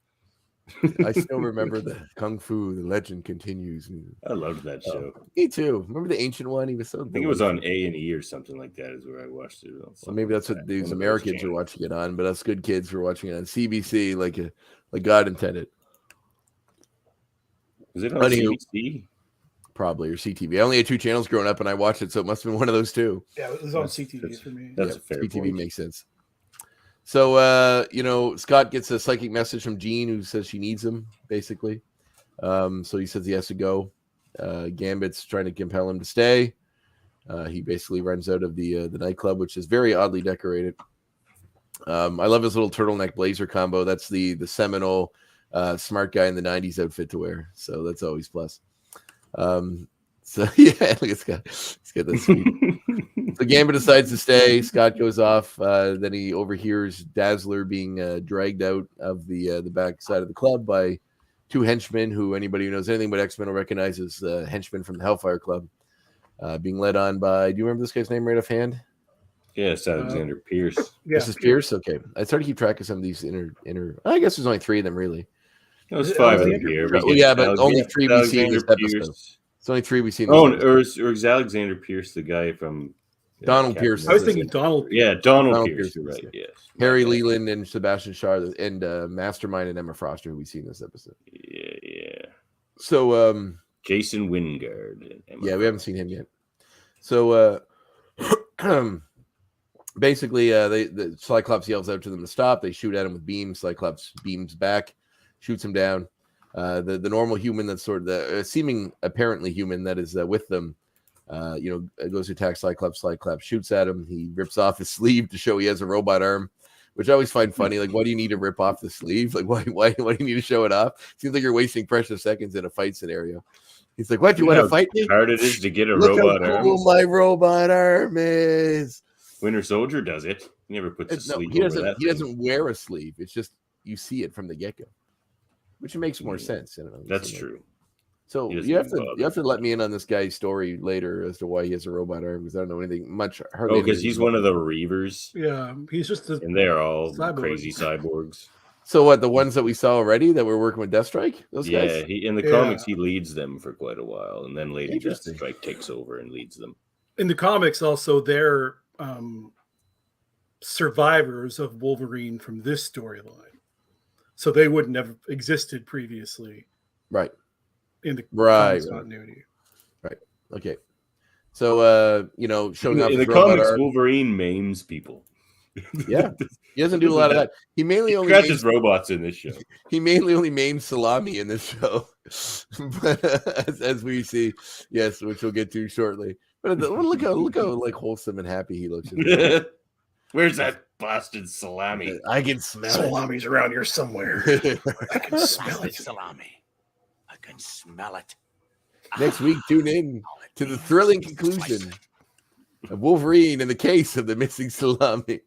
I still remember the Kung Fu: The Legend Continues. I loved that show. Me too. Remember the ancient one? He was so. I think it was on A&E or something like that. Is where I watched it. Well, maybe that's what these Americans are watching it on, but us good kids were watching it on CBC, like God intended. Was it on CBC? Probably, or CTV. I only had 2 channels growing up, and I watched it, so it must have been one of those 2. Yeah, it was on CTV for me. That's a fair CTV point. makes sense. So, Scott gets a psychic message from Jean, who says she needs him, basically. So he says he has to go. Gambit's trying to compel him to stay. He basically runs out of the nightclub, which is very oddly decorated. I love his little turtleneck blazer combo. That's the seminal smart guy in the 90s outfit to wear. So that's always plus. So yeah, look at Scott. Let's get this sweet. So Gambit decides to stay. Scott goes off. Then he overhears Dazzler being dragged out of the back side of the club by 2 henchmen, who anybody who knows anything about X-Men will recognize as henchmen from the Hellfire Club, being led on by. Do you remember this guy's name right offhand? Yes, Alexander Pierce. Yeah. This is Pierce. Okay, I started to keep track of some of these inner. I guess there's only 3 of them really. No, it's 5 of them here. Well, yeah, but only 3 we see in this episode. It's only 3 we see. Or is Alexander Pierce the guy from Donald Pierce? I was thinking Donald. Yeah, Donald Pierce. Pierce, Right. Yes. Harry Leland and Sebastian Shaw and Mastermind and Emma Froster, who we see in this episode. Yeah. So, Jason Weingard. Yeah, we haven't seen him yet. So, basically, the Cyclops yells out to them to stop. They shoot at him with beams. Cyclops beams back, shoots him down. The normal human that's sort of the seeming apparently human that is with them, goes to attack Cyclops. Cyclops shoots at him. He rips off his sleeve to show he has a robot arm, which I always find funny. Like, why do you need to rip off the sleeve? Like, why do you need to show it off? Seems like you're wasting precious seconds in a fight scenario. He's like, what, do you want to fight me? How hard it is to get a Look robot how arm. cool my robot arm is. Winter Soldier does it. He never puts a sleeve he over doesn't. that He thing. doesn't wear a sleeve. It's just you see it from the get go, which makes more sense. I don't know. That's true. So He doesn't you have bother. to let me in on this guy's story later as to why he has a robot arm, because I don't know anything much. Oh, because he's one of the Reavers, Yeah, he's just a and they're all Cyborg. crazy cyborgs. So what, the ones that we saw already that were working with Deathstrike? Those Yeah, guys? in the Yeah. comics he leads them for quite a while, and then Lady Interesting. Deathstrike takes over and leads them. in the comics. Also, they're survivors of Wolverine from this storyline, so they wouldn't have existed previously Right. in the Right. comics continuity. Okay. So you know, showing off in his the robot comics, art. Wolverine maims people. Yeah, he doesn't do a lot of that. He mainly only scratches robots in this show. He mainly only maims Salami in this show, but as we see, yes, which we'll get to shortly. But look how like wholesome and happy he looks. Where's that bastard Salami? I can smell Salami's around here somewhere. I can smell it. Salami. I can smell it. Next week, tune in to the thrilling conclusion of Wolverine in the case of the missing salami.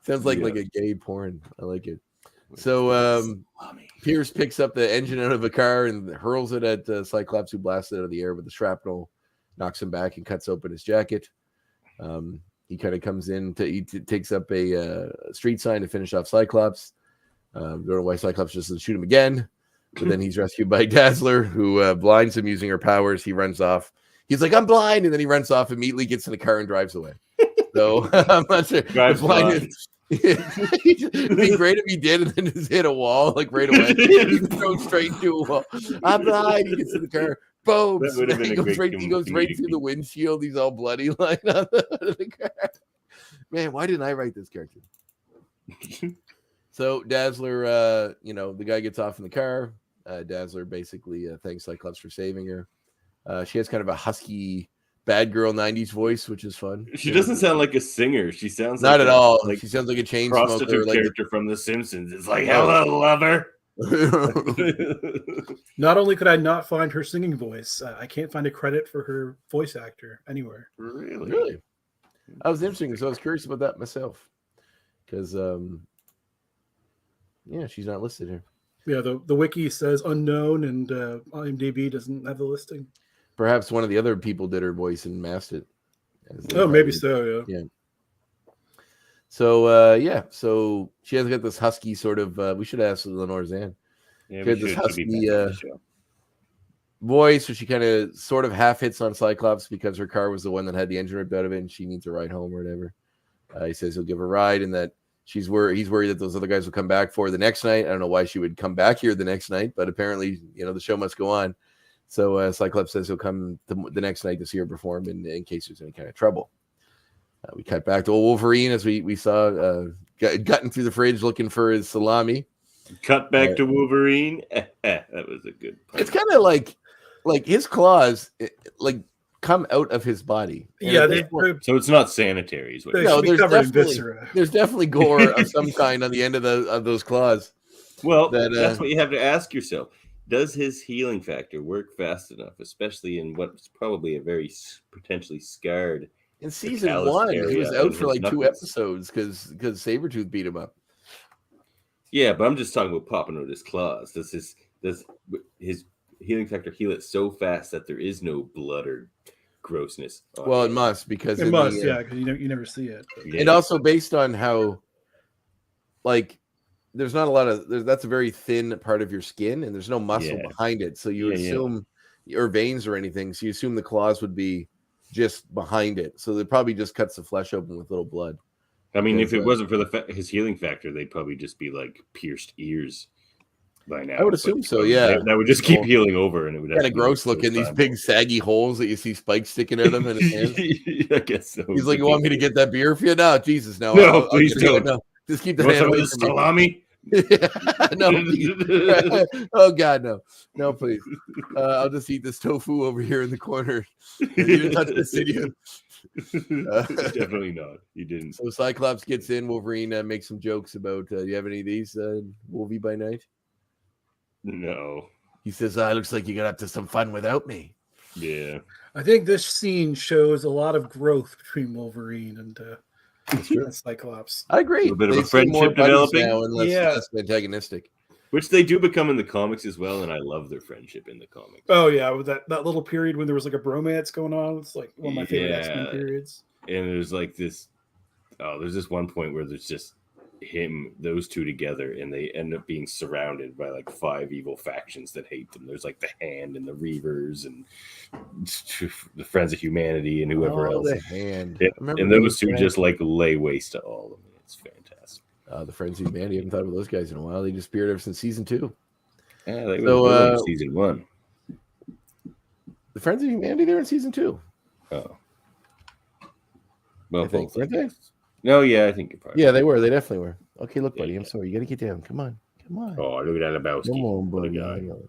Sounds like a gay porn. I like it. So Pierce picks up the engine out of a car and hurls it at Cyclops, who blasts it out of the air with the shrapnel, knocks him back and cuts open his jacket. He kind of comes in, he takes up a street sign to finish off Cyclops. Don't know why Cyclops just doesn't shoot him again. But then he's rescued by Dazzler, who blinds him using her powers. He runs off. He's like, I'm blind. And then he runs off, immediately gets in the car and drives away. So I'm not sure. Drives blind. It'd be great if he did and then just hit a wall like right away. He goes straight into a wall. I'm blind. He gets in the car. Boom. He goes right through the windshield. He's all bloody lying on the car. Man, why didn't I write this character? So Dazzler, the guy gets off in the car. Dazzler basically thanks Cyclops for saving her. She has kind of a husky bad girl 90s voice, which is fun. She doesn't sound like a singer. She sounds not like at all. Like she sounds like a chain prostitute smoker, character from The Simpsons. It's like, hello, lover. Not only could I not find her singing voice, I can't find a credit for her voice actor anywhere. Really? That was interesting. So I was curious about that myself. Because, she's not listed here. Yeah, the wiki says unknown, and IMDb doesn't have the listing. Perhaps one of the other people did her voice and masked it. Oh, maybe so, yeah. So, so she has got this husky sort of, we should ask Lenore Zan. Yeah, she had this husky voice, where she kind of sort of half hits on Cyclops because her car was the one that had the engine ripped out of it and she needs a ride home or whatever. He says he'll give her a ride and that he's worried that those other guys will come back for her the next night. I don't know why she would come back here the next night, but apparently, the show must go on. So Cyclops says he'll come the next night to see her perform in case there's any kind of trouble. We cut back to old Wolverine as we saw gotten through the fridge looking for his salami. Cut back to Wolverine. That was a good punch. It's kind of like his claws come out of his body. Yeah, so it's not sanitary. There's definitely gore of some kind on the end of those claws. Well, that's what you have to ask yourself. Does his healing factor work fast enough, especially in what's probably a very potentially scarred? In season 1, he was out for 2 episodes because Sabretooth beat him up. Yeah, but I'm just talking about popping out his claws. Does his healing factor heal it so fast that there is no blood or grossness? Well, it must, because because you never see it. And also based on how, there's not a lot of that's a very thin part of your skin, and there's no muscle behind it. So you assume, or veins or anything. So you assume the claws would be just behind it. So it probably just cuts the flesh open with little blood. I mean, if it wasn't for his healing factor, they'd probably just be like pierced ears by now. I would assume so. Yeah, that would just keep healing over, and it would kind of gross looking. These big saggy holes that you see spikes sticking out of them in his hands. I guess so. He's like, "You want me to get that beer for you?" No, Jesus, no. No, please don't. No. Just keep the hand away from salami. No, oh God, no, please. I'll just eat this tofu over here in the corner. You didn't touch this, did you? Definitely not. You didn't. So Cyclops gets in. Wolverine makes some jokes about. Do you have any of these, Wolvie by night? No. He says, "Looks like you got up to some fun without me." Yeah. I think this scene shows a lot of growth between Wolverine and Cyclops. I agree. A bit of a friendship developing now, and less antagonistic, which they do become in the comics as well, and I love their friendship in the comics. Oh yeah, with that little period when there was a bromance going on, it's like one of my favorite X-Men periods. And there's there's this one point where there's just those two together, and they end up being surrounded by 5 evil factions that hate them. There's the Hand and the Reavers and the Friends of Humanity and whoever else. The Hand. And those two just lay waste to all of them. It's fantastic. The Friends of Humanity, I haven't thought about those guys in a while. They disappeared ever since season 2. Yeah, they were in season 1. The Friends of Humanity, they're in season 2. Oh. Well, I think, both. weren't they? No, yeah, I think you're probably. Yeah, they were. They definitely were. Okay, look, buddy. Yeah, I'm sorry. You got to get down. Come on. Come on. Oh, look at that Lebowski. Come on, What a buddy. guy. I know.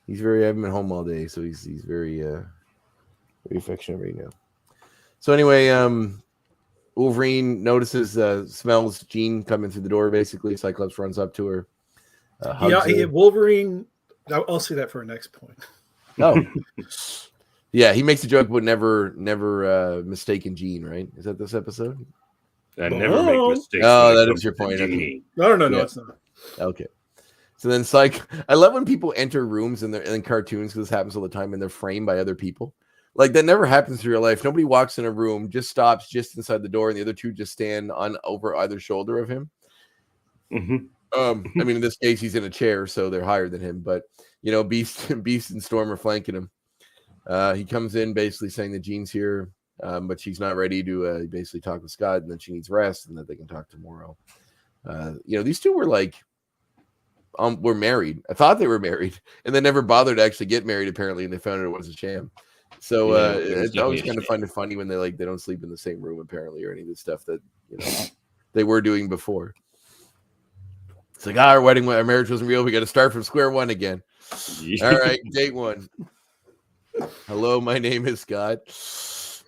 He's very. I've been home all day, so he's very very affectionate right now. So anyway, Wolverine notices, smells Jean coming through the door. Basically, Cyclops runs up to her. Hugs her. Wolverine. I'll see that for our next point. Oh, yeah. He makes a joke about never mistaken Jean. Right? Is that this episode? I never make mistakes. Oh, when it that comes is your to point. Genie. No, Yeah. it's not. Okay. So then, I love when people enter rooms in cartoons, because this happens all the time, and they're framed by other people. Like, that never happens in real life. Nobody walks in a room, just stops just inside the door, and the other two just stand on over either shoulder of him. Mm-hmm. I mean, in this case, he's in a chair, so they're higher than him. But Beast and Storm are flanking him. He comes in basically saying that Jean's here, but she's not ready to basically talk with Scott, and that she needs rest, and that they can talk tomorrow. These two were like, were married. I thought they were married, and they never bothered to actually get married, apparently, and they found out it was a sham. So it's always kind of funny when they don't sleep in the same room, apparently, or any of the stuff that they were doing before. It's like, our marriage wasn't real. We got to start from square one again. All right, date one. Hello, my name is Scott. So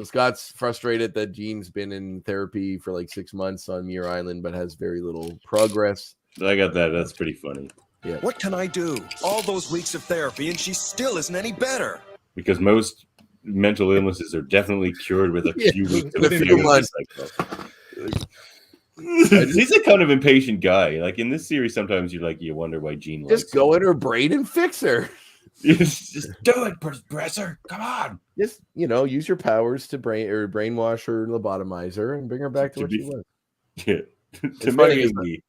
Scott's frustrated that Jean's been in therapy for like 6 months on Muir Island, but has very little progress. I got that. That's pretty funny. Yeah. What can I do? All those weeks of therapy and she still isn't any better. Because most mental illnesses are definitely cured with a few weeks of with a few months. He's a kind of impatient guy. Like in this series, sometimes you wonder why Jean likes just go in her brain and fix her. Just do it, Professor. Come on. Just use your powers to brainwash her, lobotomize her, and bring her back to what she was. Yeah. It's funny.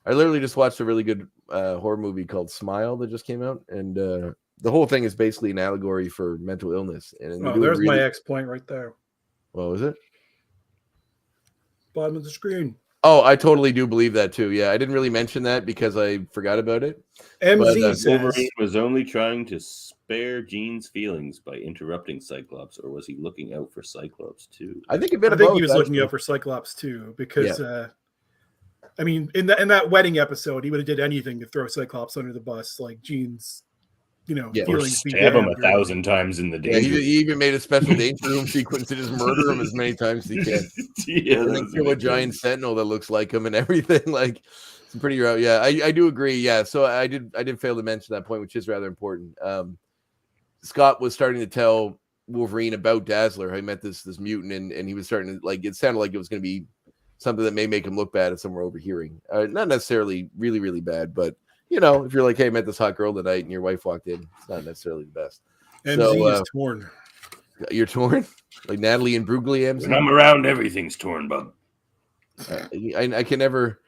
I literally just watched a really good horror movie called Smile that just came out, and the whole thing is basically an allegory for mental illness. And there's my X point right there. What was it? Bottom of the screen. Oh, I totally do believe that too. Yeah, I didn't really mention that because I forgot about it. MZ says Wolverine was only trying to spare Jean's feelings by interrupting Cyclops, or was he looking out for Cyclops too? I think a bit I of think both, he was actually. looking out for Cyclops too, because I mean, in that wedding episode, he would have did anything to throw Cyclops under the bus, like Jean's, Or feelings. stab him 1,000 times in the day. Yeah, he even made a special danger room sequence to just murder him as many times as he can. And then kill a giant sentinel that looks like him and everything. Like, it's pretty rough. Yeah, I do agree. Yeah, so I did fail to mention that point, which is rather important. Scott was starting to tell Wolverine about Dazzler, how he met this mutant, and he was starting to, like, it sounded like it was going to be something that may make him look bad if someone were overhearing. Not necessarily really, really bad, but if you're like, hey, I met this hot girl tonight and your wife walked in, it's not necessarily the best. MZ is torn. You're torn? Like Natalie and Bruglia? When I'm around, everything's torn, bub. I can never...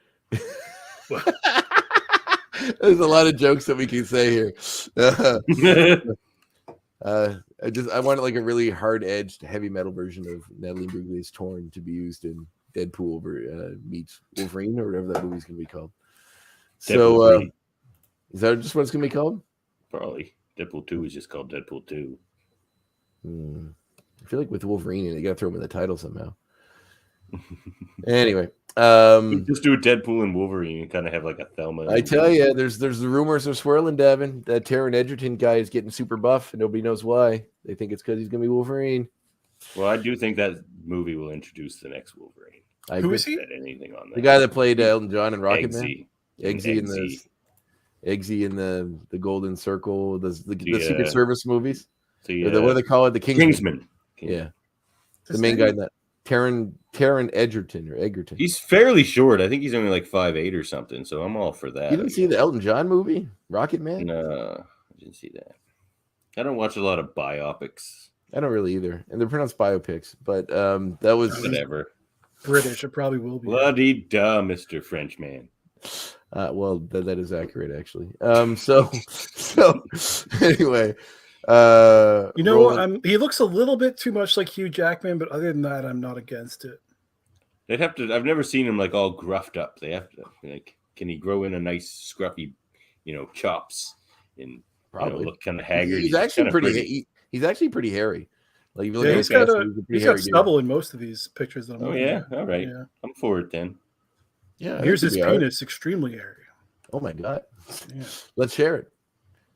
There's a lot of jokes that we can say here. I wanted like a really hard-edged, heavy metal version of Natalie Bruglia's Torn to be used in Deadpool meets Wolverine, or whatever that movie's going to be called. So, is that just what it's going to be called? Probably. Deadpool 2 is just called Deadpool 2. I feel like with Wolverine, you got to throw him in the title somehow. Anyway, just do a Deadpool and Wolverine and kind of have like a Thelma. I tell you, there's the rumors are swirling, Devin. That Taron Egerton guy is getting super buff, and nobody knows why. They think it's because he's going to be Wolverine. Well, I do think that movie will introduce the next Wolverine. Who is he? Anything on that? The guy that played Elton John and Rocket Eggsy. Man. Eggsy in the Golden Circle, the Secret Service movies. What do they call it? The Kingsman. Yeah, the main guy in that. Taron Egerton or Egerton. He's fairly short. I think he's only like 5'8" or something. So I'm all for that. You didn't see the Elton John movie, Rocket Man? No, I didn't see that. I don't watch a lot of biopics. I don't really either, and they're pronounced biopics. But that was whatever. British. It probably will be. La-dee-da, Mr. Frenchman. Well, that is accurate, actually. So anyway, he looks a little bit too much like Hugh Jackman, but other than that, I'm not against it. They'd have to. I've never seen him like all gruffed up. They have to like. Can he grow in a nice scruffy, chops and probably look kind of haggard? He's actually pretty. He's actually pretty hairy. Like if you look Yeah, at he's his face, got he's a pretty he's got hairy dude. stubble in most of these pictures that I'm Oh looking yeah, at. all right. Yeah. I'm for it then. Yeah, Here's that his could be all right. penis, extremely hairy. Oh my god. Yeah. Let's share it.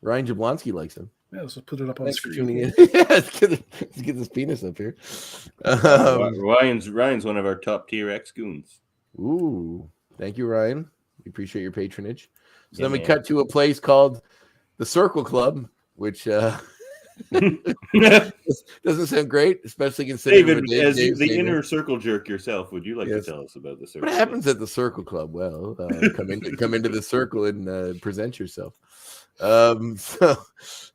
Ryan Jablonski likes him. Yeah, let's put it up on Thanks for screen. tuning in. Yeah, let's get this penis up here. Ryan's one of our top tier ex goons. Ooh, thank you, Ryan. We appreciate your patronage. So Yeah, then we man. cut to a place called the Circle Club, which doesn't sound great, especially considering David, what as Dave's the name inner is. circle jerk yourself, would you like Yes. to tell us about the circle? What happens at the Circle Club? Well, come into the circle and present yourself. So,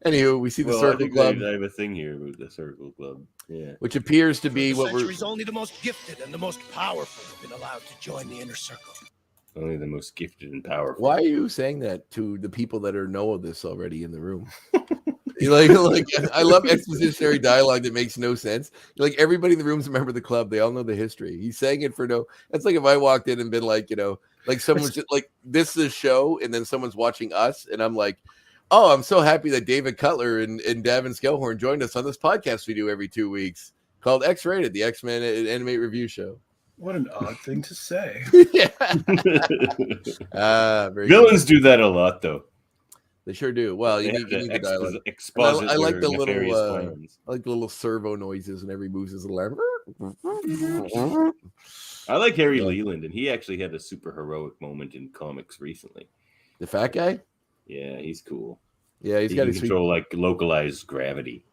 anywho, we see the Well, I Circle think Club, I have a thing here about the circle club. Yeah. which appears to Through be the what we're. centuries, only the most gifted and the most powerful have been allowed to join the inner circle. Only the most gifted and powerful. Why are you saying that to the people that know this already in the room? like I love expositionary dialogue that makes no sense. Like everybody in the room's a member of the club. They all know the history. He's saying it for no. That's like if I walked in and been like, like someone's just like, this is a show, and then someone's watching us, and I'm like, oh, I'm so happy that David Cutler and Davan Skelhorn joined us on this podcast we do every 2 weeks called X-Rated, the X-Men Animate Review Show. What an odd thing to say. Yeah. Very Villains do that a lot, though. They sure do. Well, you They need have to the dialogue. exposit I like their the little nefarious plans. I like the little servo noises and every moves his alarm. I like Harry Leland, and he actually had a super heroic moment in comics recently. The fat guy? Yeah, he's cool. Yeah, He got can his control like localized gravity.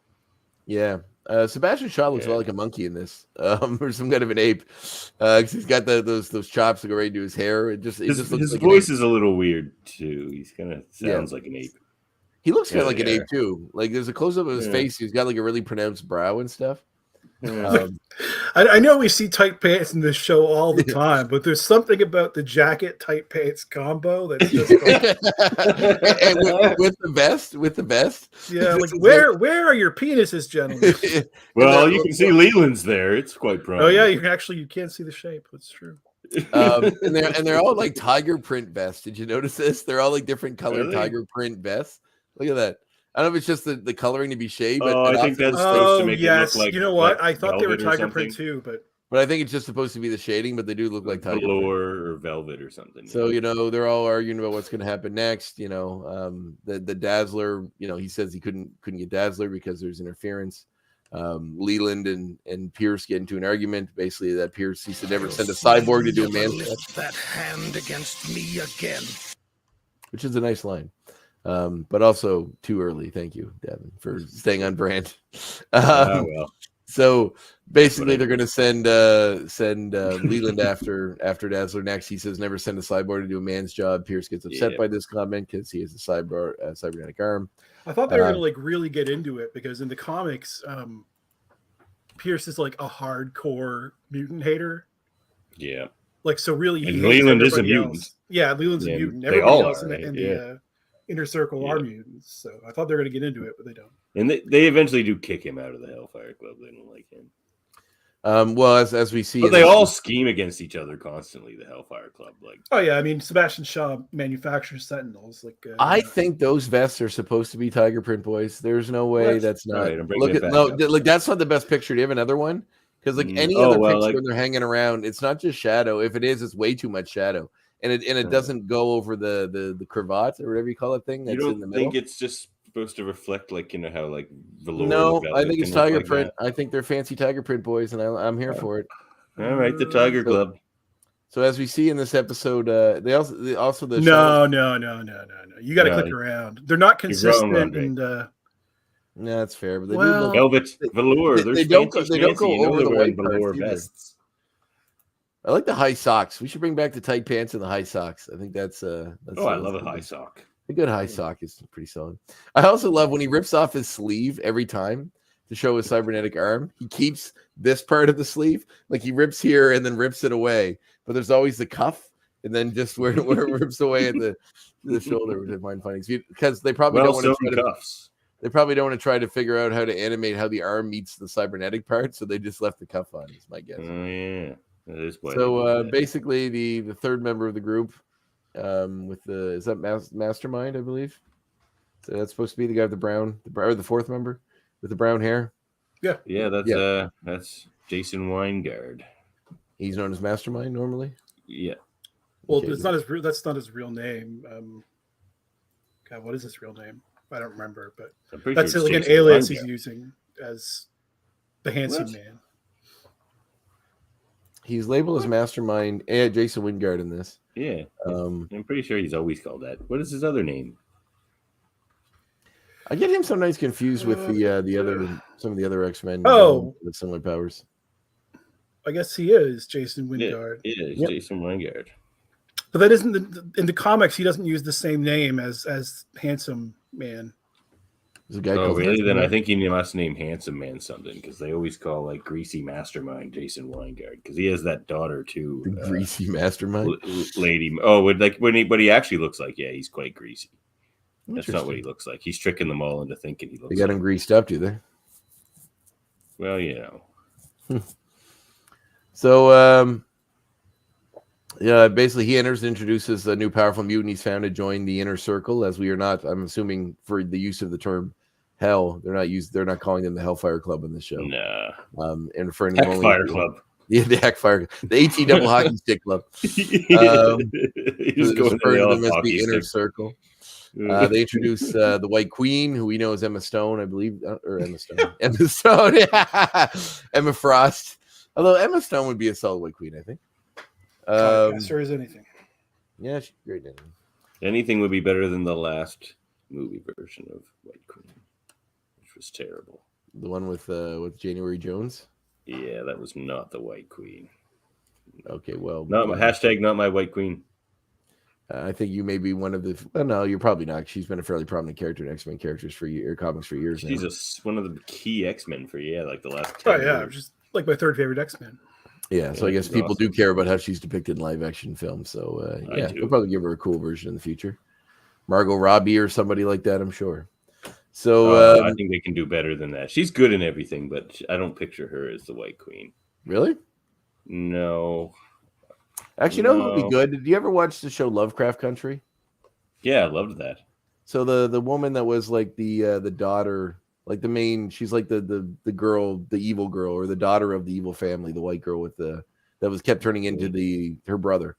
Yeah. Sebastian Shaw looks a lot like a monkey in this, or some kind of an ape. 'Cause he's got those chops that go right into his hair. It just looks His like voice is a little weird too. He's kind of sounds like an ape. He looks kind of Yeah, like an ape too. Like there's a close up of his face. He's got like a really pronounced brow and stuff. I know we see tight pants in this show all the time, but there's something about the jacket tight pants combo that's just like, and with the vest. yeah, like where are your penises, gentlemen? Well, you can see Leland's there. It's quite prominent. Oh yeah, you can't see the shape. That's true. And they're all like tiger print vests. Did you notice this? They're all like different colored tiger print vests. Look at that. I don't know if it's just the coloring to be shade, but I think that's supposed to make it look like. You know what? I thought they were velvet or tiger something. print too, but I think it's just supposed to be the shading, but they do look like tiger print. Velour or velvet or something. So they're all arguing about what's going to happen next. The Dazzler. He says he couldn't get Dazzler because there's interference. Leland and Pierce get into an argument. Basically, that Pierce he should never send a cyborg to do a man's job. Lift that hand against me again. Which is a nice line. But also too early. Thank you, Devin, for staying on brand. Well. So basically, they're going to send Leland after Dazzler next. He says never send a cyborg to do a man's job. Pierce gets upset by this comment because he has a cybernetic arm. I thought they were going to like really get into it because in the comics, Pierce is like a hardcore mutant hater. Yeah. Like so, really, and Leland is a mutant. Else. Yeah, Leland's a mutant. They all else are, in the inner circle are mutants. So I thought they were going to get into it, but they don't. And they eventually do kick him out of the Hellfire Club. They don't like him. Well, as we see, but they all scheme against each other constantly. The Hellfire Club, like, oh yeah, I mean Sebastian Shaw manufactures Sentinels. Like, I think those vests are supposed to be tiger print, boys. There's no way that's not. Right, look, that's not the best picture. Do you have another one? Because like any other picture when they're hanging around, it's not just shadow. If it is, it's way too much shadow, and it doesn't go over the cravat or whatever you call it thing. That's you don't in the middle. think it's just supposed to reflect like how like velour? No, I think it's tiger print. I think they're fancy tiger print boys, and I'm here for it. All right, the Tiger Club. So as we see in this episode, they also the no. You got to click around. They're not consistent, and no, that's fair. But they do look velvet velour. They don't go over the white velour vests. I like the high socks. We should bring back the tight pants and the high socks. I think that's I love a high sock. A good high sock is pretty solid. I also love when he rips off his sleeve every time to show his cybernetic arm. He keeps this part of the sleeve, like he rips here and then rips it away. But there's always the cuff, and then just where it rips away at the shoulder, which I find funny because they probably don't want to try cuffs. They probably don't want to try to figure out how to animate how the arm meets the cybernetic part, so they just left the cuff on. Is my guess. Oh yeah, that is. So basically, the third member of the group, with is that Mastermind, I believe. So that's supposed to be the guy with the brown, or the fourth member with the brown hair. Yeah, that's Jason Weingard. He's known as Mastermind normally. Yeah. Well, Okay, it's not his. That's not his real name. God, what is his real name? I don't remember, but I'm pretty that's sure like it's an Jason alias Weingard. he's using as the handsome What? man. He's labeled as Mastermind and Jason Wingard in this. Yeah. I'm pretty sure he's always called that. What is his other name? I get him sometimes confused with some of the other X-Men Oh. with similar powers. I guess he is Jason Weingard. Yeah, it's Jason Weingard. But that isn't in the comics. He doesn't use the same name as handsome man. There's a guy Oh, called really? Handsome Then I Man. think he must name Handsome Man something because they always call like Greasy Mastermind Jason Weingard because he has that daughter too. The Greasy Mastermind. Lady. Oh, what he actually looks like? Yeah, he's quite greasy. That's not what he looks like. He's tricking them all into thinking he looks. They got like him greased up, do they? Well, So, yeah, basically he enters and introduces a new powerful mutant he's found to join the inner circle, as we are not, I'm assuming for the use of the term hell, they're not calling them the Hellfire Club in the show. Nah. And referring to them only Hellfire Club. Yeah, the Hellfire, the AT double hockey stick club. He's going referring to them as hockey the inner stick. circle. They introduce the White Queen, who we know as Emma Stone, I believe, or Emma Stone, Emma Stone, Emma Frost. Although Emma Stone would be a solid White Queen, I think. Sure as anything. Yeah, she's great. Anything would be better than the last movie version of White Queen, which was terrible. The one with January Jones. Yeah, that was not the White Queen. Okay, well, Not my White Queen. I think you may be one of the. Well, no, you're probably not. She's been a fairly prominent character in X-Men characters for comics for years now. She's one of the key X-Men for like the last 10 Oh yeah, years. just like my third favorite X-Men. Yeah, so I guess she's people do awesome. care about how she's depicted in live action films. So I yeah, do. we'll probably give her a cool version in the future. Margot Robbie or somebody like that, I'm sure. So I think they can do better than that. She's good in everything, but I don't picture her as the White Queen. Really? No. Actually, you know who would No. be good? Did you ever watch the show Lovecraft Country? Yeah, I loved that. So the woman that was like the daughter, like the main, she's like the girl, the evil girl, or the daughter of the evil family, the white girl with that was kept turning into her brother.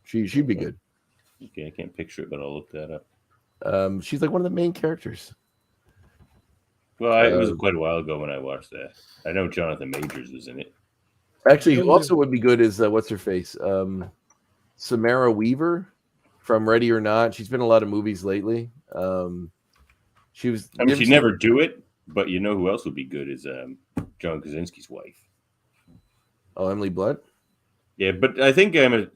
She'd be good. Okay, I can't picture it, but I'll look that up. She's like one of the main characters. Well, it was quite a while ago when I watched that. I know Jonathan Majors was in it. Actually, who also would be good is what's her face, Samara Weaver from Ready or Not. She's been in a lot of movies lately. She was. I mean, she'd never do it, but you know who else would be good is John Krasinski's wife. Oh, Emily Blunt. Yeah, but I think Emma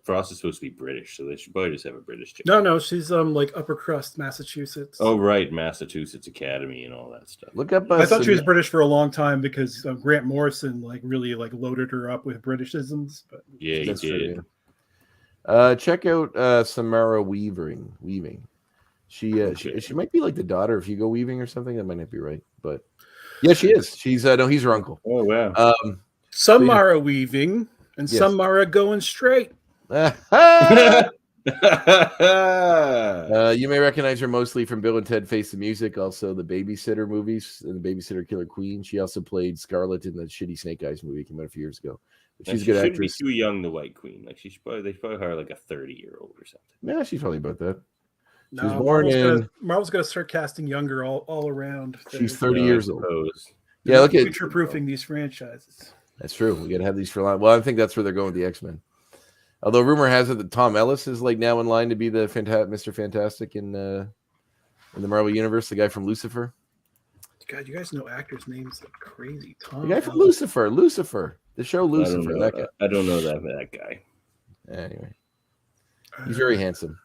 Frost is supposed to be British, so they should probably just have a British chick. No, she's like upper crust Massachusetts. Oh, right, Massachusetts Academy and all that stuff. Look up. I thought she was British for a long time because Grant Morrison really loaded her up with Britishisms. But Yeah, he That's did. true, yeah. Check out Samara Weaving. She might be like the daughter of Hugo Weaving or something. That might not be right, but yeah, she is. She's no, he's her uncle. Oh wow. some Mara weaving and Yes. some Mara going straight. You may recognize her mostly from Bill and Ted Face the Music, also the Babysitter movies and the Babysitter Killer Queen. She also played Scarlet in the shitty Snake Eyes movie that came out a few years ago. But she's a good shouldn't actress. be too young, the White Queen. Like they should probably hire like a 30-year-old or something. Yeah, she's probably about that. She was No, born Marvel's gonna start casting younger all around. She's 30 years old. Suppose. Yeah, look at future proofing these franchises. that's true. We gotta have these for a line. Well, I think that's where they're going with the X-Men. Although rumor has it that Tom Ellis is like now in line to be the Mr. Fantastic in the Marvel Universe, the guy from Lucifer. God, you guys know actors' names like crazy. Tom The guy from Ellis. Lucifer, the show Lucifer. That guy. I don't know that guy. Anyway, he's very handsome.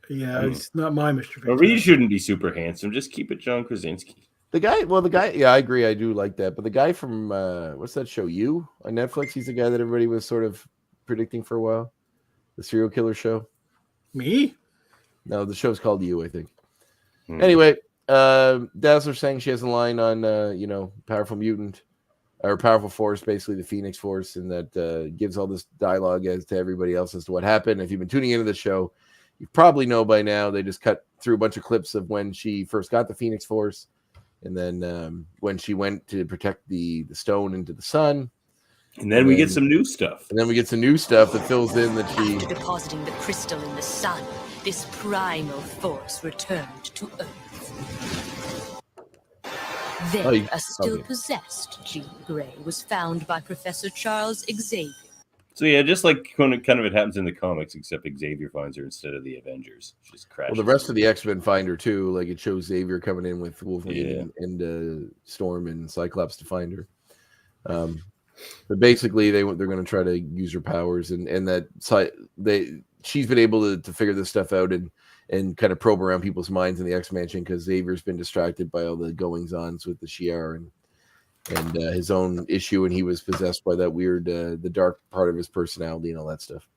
Yeah, he's not my Mr. Well, Reed shouldn't be super handsome. Just keep it John Krasinski. The guy, yeah, I agree. I do like that. But the guy from what's that show? You on Netflix? He's the guy that everybody was sort of predicting for a while. The serial killer show. Me? No, the show's called You, I think. Hmm. Anyway, Dazzler saying she has a line on powerful mutant or powerful force, basically the Phoenix Force, and that gives all this dialogue as to everybody else as to what happened. If you've been tuning into the show, you probably know by now they just cut through a bunch of clips of when she first got the Phoenix Force And then when she went to protect the stone into the sun. And then we get some new stuff. And then we get some new stuff that fills in that she... After depositing the crystal in the sun, this primal force returned to Earth. Then a still possessed Jean Grey was found by Professor Charles Xavier. So yeah, just like kind of it happens in the comics, except Xavier finds her instead of the Avengers. Just crashes. Well, the rest of the X-Men find her too. Like it shows Xavier coming in with Wolverine and Storm and Cyclops to find her. But basically, they're going to try to use her powers, and that she's been able to figure this stuff out and kind of probe around people's minds in the X-Mansion because Xavier's been distracted by all the goings-ons with the Shi'ar and his own issue, and he was possessed by that weird, the dark part of his personality and all that stuff.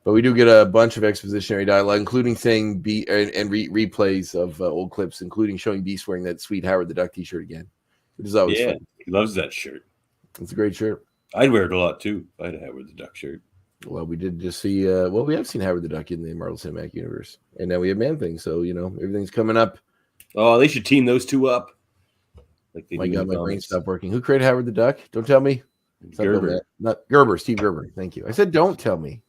But we do get a bunch of expositionary dialogue, including saying replays of old clips, including showing Beast wearing that sweet Howard the Duck T-shirt again, which is always fun. He loves that shirt. It's a great shirt. I'd wear it a lot too. If I had a Howard the Duck shirt. Well, we did just see. We have seen Howard the Duck in the Marvel Cinematic Universe, and now we have Man-Thing. So everything's coming up. Oh, they should team those two up. Like my God, my brain stopped working. Who created Howard the Duck? Don't tell me. Gerber. Not Gerber. Steve Gerber. Thank you. I said don't tell me.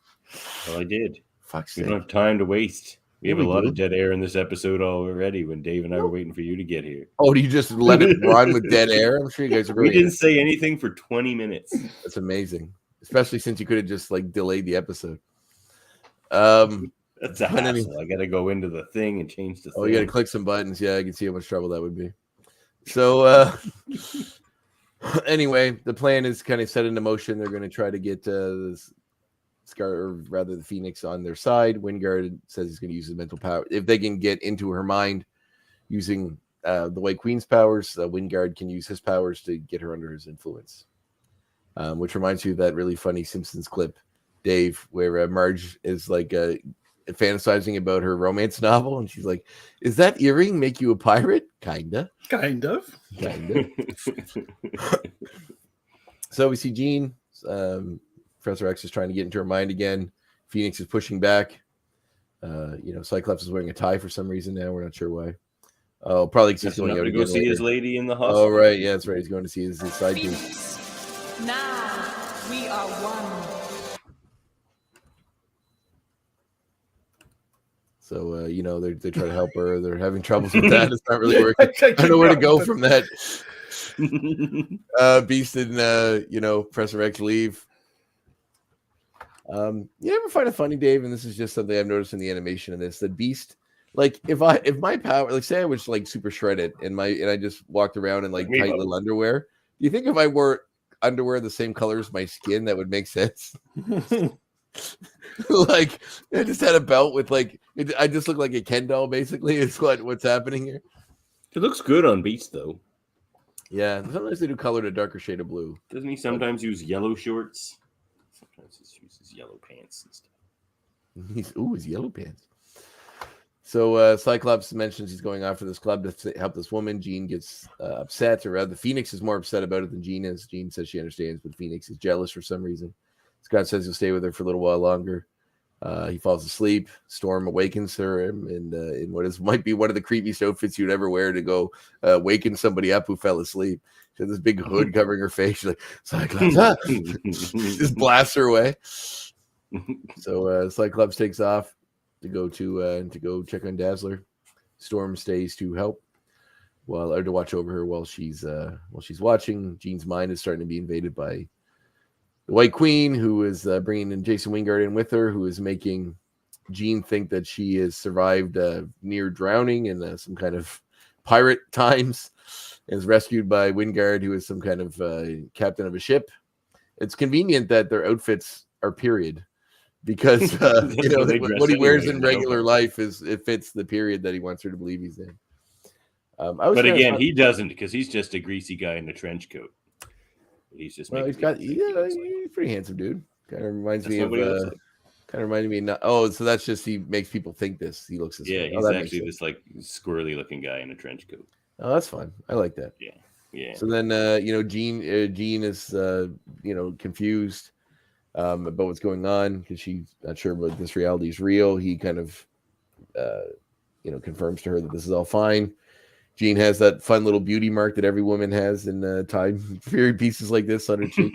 Well, I did. Fuck's we sake. don't have time to waste. We have a lot of dead air in this episode already when Dave and I were waiting for you to get here. Oh, do you just let it run with dead air? I'm sure you guys are brilliant. We didn't say anything for 20 minutes. That's amazing. Especially since you could have just delayed the episode. That's a hassle. I got to go into the thing and change the thing. Oh, you got to click some buttons. Yeah, I can see how much trouble that would be. So, anyway, the plan is kind of set into motion. They're going to try to get the Phoenix on their side. Weingard says he's going to use his mental power. If they can get into her mind using the White Queen's powers, Weingard can use his powers to get her under his influence. Which reminds you of that really funny Simpsons clip, Dave, where Marge is fantasizing about her romance novel, and she's like, "Is that earring make you a pirate?" Kind of. So we see Jean. Professor X is trying to get into her mind again. Phoenix is pushing back. Cyclops is wearing a tie for some reason now. We're not sure why. Oh, probably because he's going out to go see his lady in the hospital. Oh, right. Yeah, that's right. He's going to see his side piece. Now we are one. So, they try to help her. They're having troubles with that. It's not really working. I don't know where to go from that. Beast and, Professor X leave. You ever find it funny, Dave? And this is just something I've noticed in the animation of this, that Beast, if my power, say I was super shredded and I just walked around in tight little underwear, do you think if I wore underwear the same color as my skin, that would make sense? I just had a belt with I just look like a Ken doll, basically, is what's happening here. It looks good on Beast, though. Yeah, sometimes they do color a darker shade of blue. Doesn't he sometimes use yellow shorts? Sometimes he uses yellow pants and stuff. His yellow pants. So Cyclops mentions he's going after this club to help this woman. Jean gets upset, or rather, Phoenix is more upset about it than Jean is. Jean says she understands, but Phoenix is jealous for some reason. Scott says he'll stay with her for a little while longer. He falls asleep. Storm awakens her in what might be one of the creepiest outfits you'd ever wear to go waken somebody up who fell asleep. She has this big hood covering her face. She's like, Cyclops, just blasts her away. So Cyclops takes off to go check on Dazzler. Storm stays to help to watch over her while she's watching. Jean's mind is starting to be invaded by the White Queen, who is bringing in Jason Weingard in with her, who is making Jean think that she has survived near drowning in some kind of pirate times, and is rescued by Weingard, who is some kind of captain of a ship. It's convenient that their outfits are period, because what he wears in regular life it fits the period that he wants her to believe he's in. But again, he doesn't, because he's just a greasy guy in a trench coat. He's just he's a pretty handsome dude. Kind of reminds me so that's just he makes people think this. He looks this way. He's actually this squirrely looking guy in a trench coat. Oh, that's fun. I like that. Yeah. So then Jean is confused about what's going on because she's not sure about this reality is real. He kind of confirms to her that this is all fine. Jean has that fun little beauty mark that every woman has in time period pieces like this on her cheek.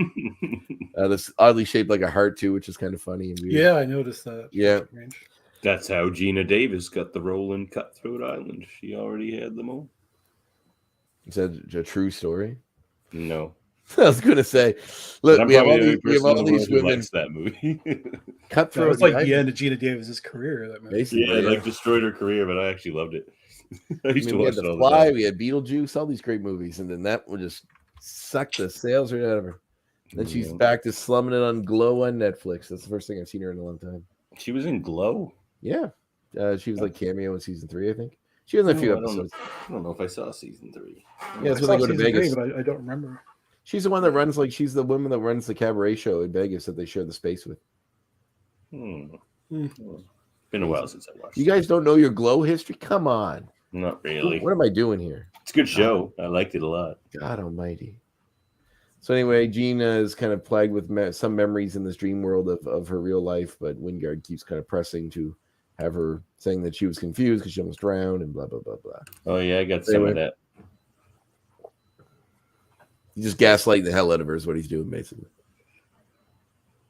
That's oddly shaped like a heart too, which is kind of funny and weird. Yeah, I noticed that. Yeah. That's how Gina Davis got the role in Cutthroat Island. She already had them all. Is that a true story? No. I was going to say, look, we have all these women. That movie. Cutthroat. It was like the end of Gina Davis's career. That movie. Yeah, it like destroyed her career, but I actually loved it. I used to watch we had it all The Fly, the time. we had Beetlejuice, all these great movies, and then that would just suck the sales right out of her. Then she's back to slumming it on Glow on Netflix. That's the first thing I've seen her in a long time. She was in Glow? Yeah. She was like cameo in season 3, I think. She was in a few episodes. I don't know if I saw season 3. Yeah, it's when they go to Vegas. 3, but I don't remember. She's the one that runs, she's the woman that runs the cabaret show in Vegas that they share the space with. Been a while since I watched You guys don't know your Glow history? Come on. Not really. What am I doing here? It's a good show. I liked it a lot. God almighty. So anyway, Gina is kind of plagued with some memories in this dream world of her real life, but Weingard keeps kind of pressing to have her saying that she was confused because she almost drowned and blah, blah, blah, blah. Oh, yeah, I got some of that. He's just gaslighting the hell out of her is what he's doing, basically.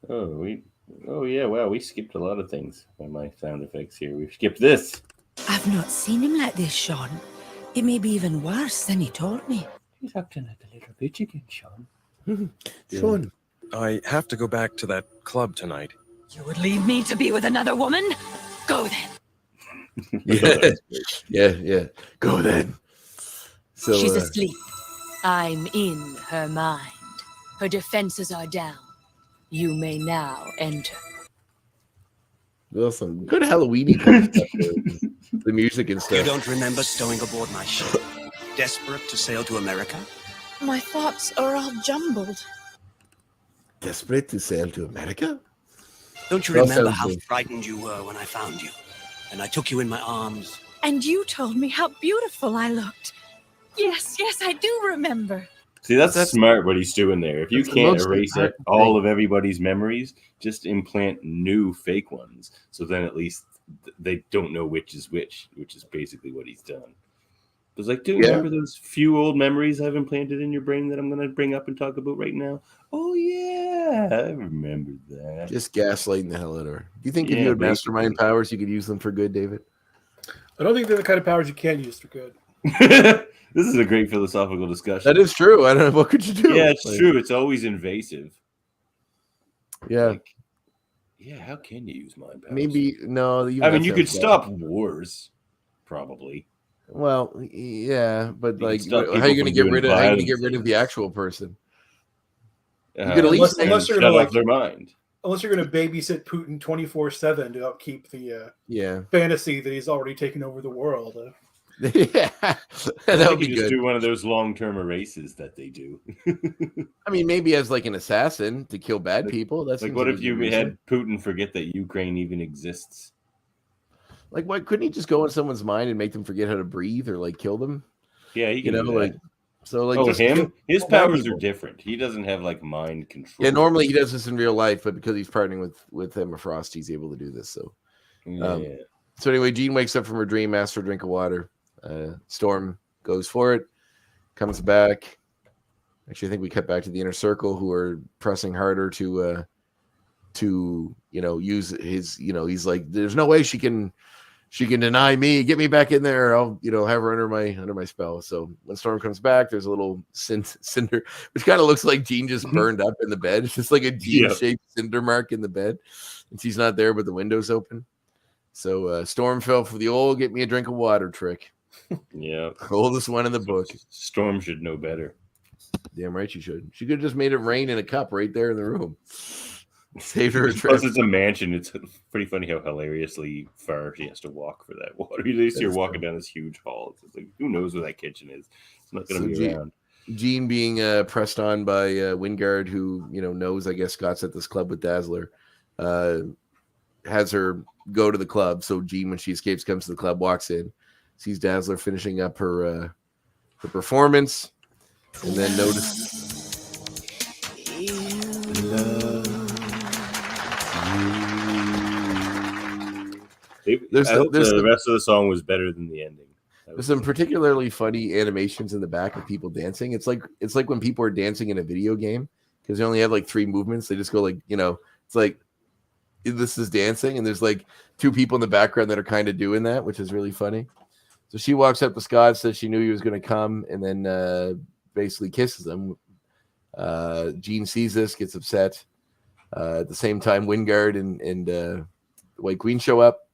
Oh, yeah, wow, we skipped a lot of things by my sound effects here. We've skipped this. I've not seen him like this, Sean. It may be even worse than he told me. He's acting like a little bitch again, Sean. Sean. I have to go back to that club tonight. You would leave me to be with another woman? Go then. Yeah. Go then. So she's asleep. I'm in her mind. Her defenses are down. You may now enter. Well, some good Halloween-y kind of stuff there. The music and stuff. You don't remember stowing aboard my ship, desperate to sail to America? My thoughts are all jumbled. Desperate to sail to America? Don't you remember how frightened you were when I found you? And I took you in my arms. And you told me how beautiful I looked. Yes, I do remember. See, that's smart what he's doing there. If you can't erase all of everybody's memories, just implant new fake ones. So then at least they don't know which is which is basically what he's done. It's like, do you remember those few old memories I've implanted in your brain that I'm going to bring up and talk about right now? Oh, yeah, I remember that. Just gaslighting the hell out of her. Do you think if you had mastermind powers, you could use them for good, David? I don't think they're the kind of powers you can use for good. This is a great philosophical discussion. That is true. I don't know. What could you do? Yeah, it's true. It's always invasive. Yeah. How can you use mind powers? Maybe, no. You could stop wars, probably. Well, yeah, but how are you going to get rid of the actual person? You could at least unless you're shut off their mind. Unless you're going to babysit Putin 24/7 to upkeep the fantasy that he's already taken over the world. Yeah, that would be good. Do one of those long-term erases that they do. I mean, maybe as like an assassin to kill bad people. That's like, what if you had Putin forget that Ukraine even exists? Like, why couldn't he just go in someone's mind and make them forget how to breathe or like kill them? Yeah, he can do that. His powers are different. He doesn't have like mind control. Yeah, normally he does this in real life, but because he's partnering with Emma Frost, he's able to do this. So, so anyway, Jean wakes up from her dream, asks for a drink of water. Storm goes for it, comes back. Actually, I think we cut back to the inner circle, who are pressing harder to use his. He's like, there's no way she can deny me. Get me back in there. I'll have her under my spell. So when Storm comes back, there's a little cinder, which kind of looks like Jean just burned up in the bed. It's just like a Jean-shaped cinder mark in the bed, and she's not there, but the window's open. So Storm fell for the old "get me a drink of water" trick. Yeah, oldest one in the book. Storm should know better. Damn right she should. She could have just made it rain in a cup right there in the room. Saved her a trip. Plus, it's a mansion. It's pretty funny how hilariously far she has to walk for that water. You're walking down this huge hall. It's like, who knows where that kitchen is? It's not going to be around. Jean being pressed on by Weingard, who knows, I guess, Scott's at this club with Dazzler, has her go to the club. So Jean, when she escapes, comes to the club, walks in, sees Dazzler finishing up her performance, and then notices. The rest of the song was better than the ending. There's some particularly funny animations in the back of people dancing. It's like when people are dancing in a video game because they only have like 3 movements. They just go like, it's like this is dancing, and there's like 2 people in the background that are kind of doing that, which is really funny. So she walks up to Scott, says she knew he was going to come, and then basically kisses him. Jean sees this, gets upset. At the same time, Weingard and the White Queen show up.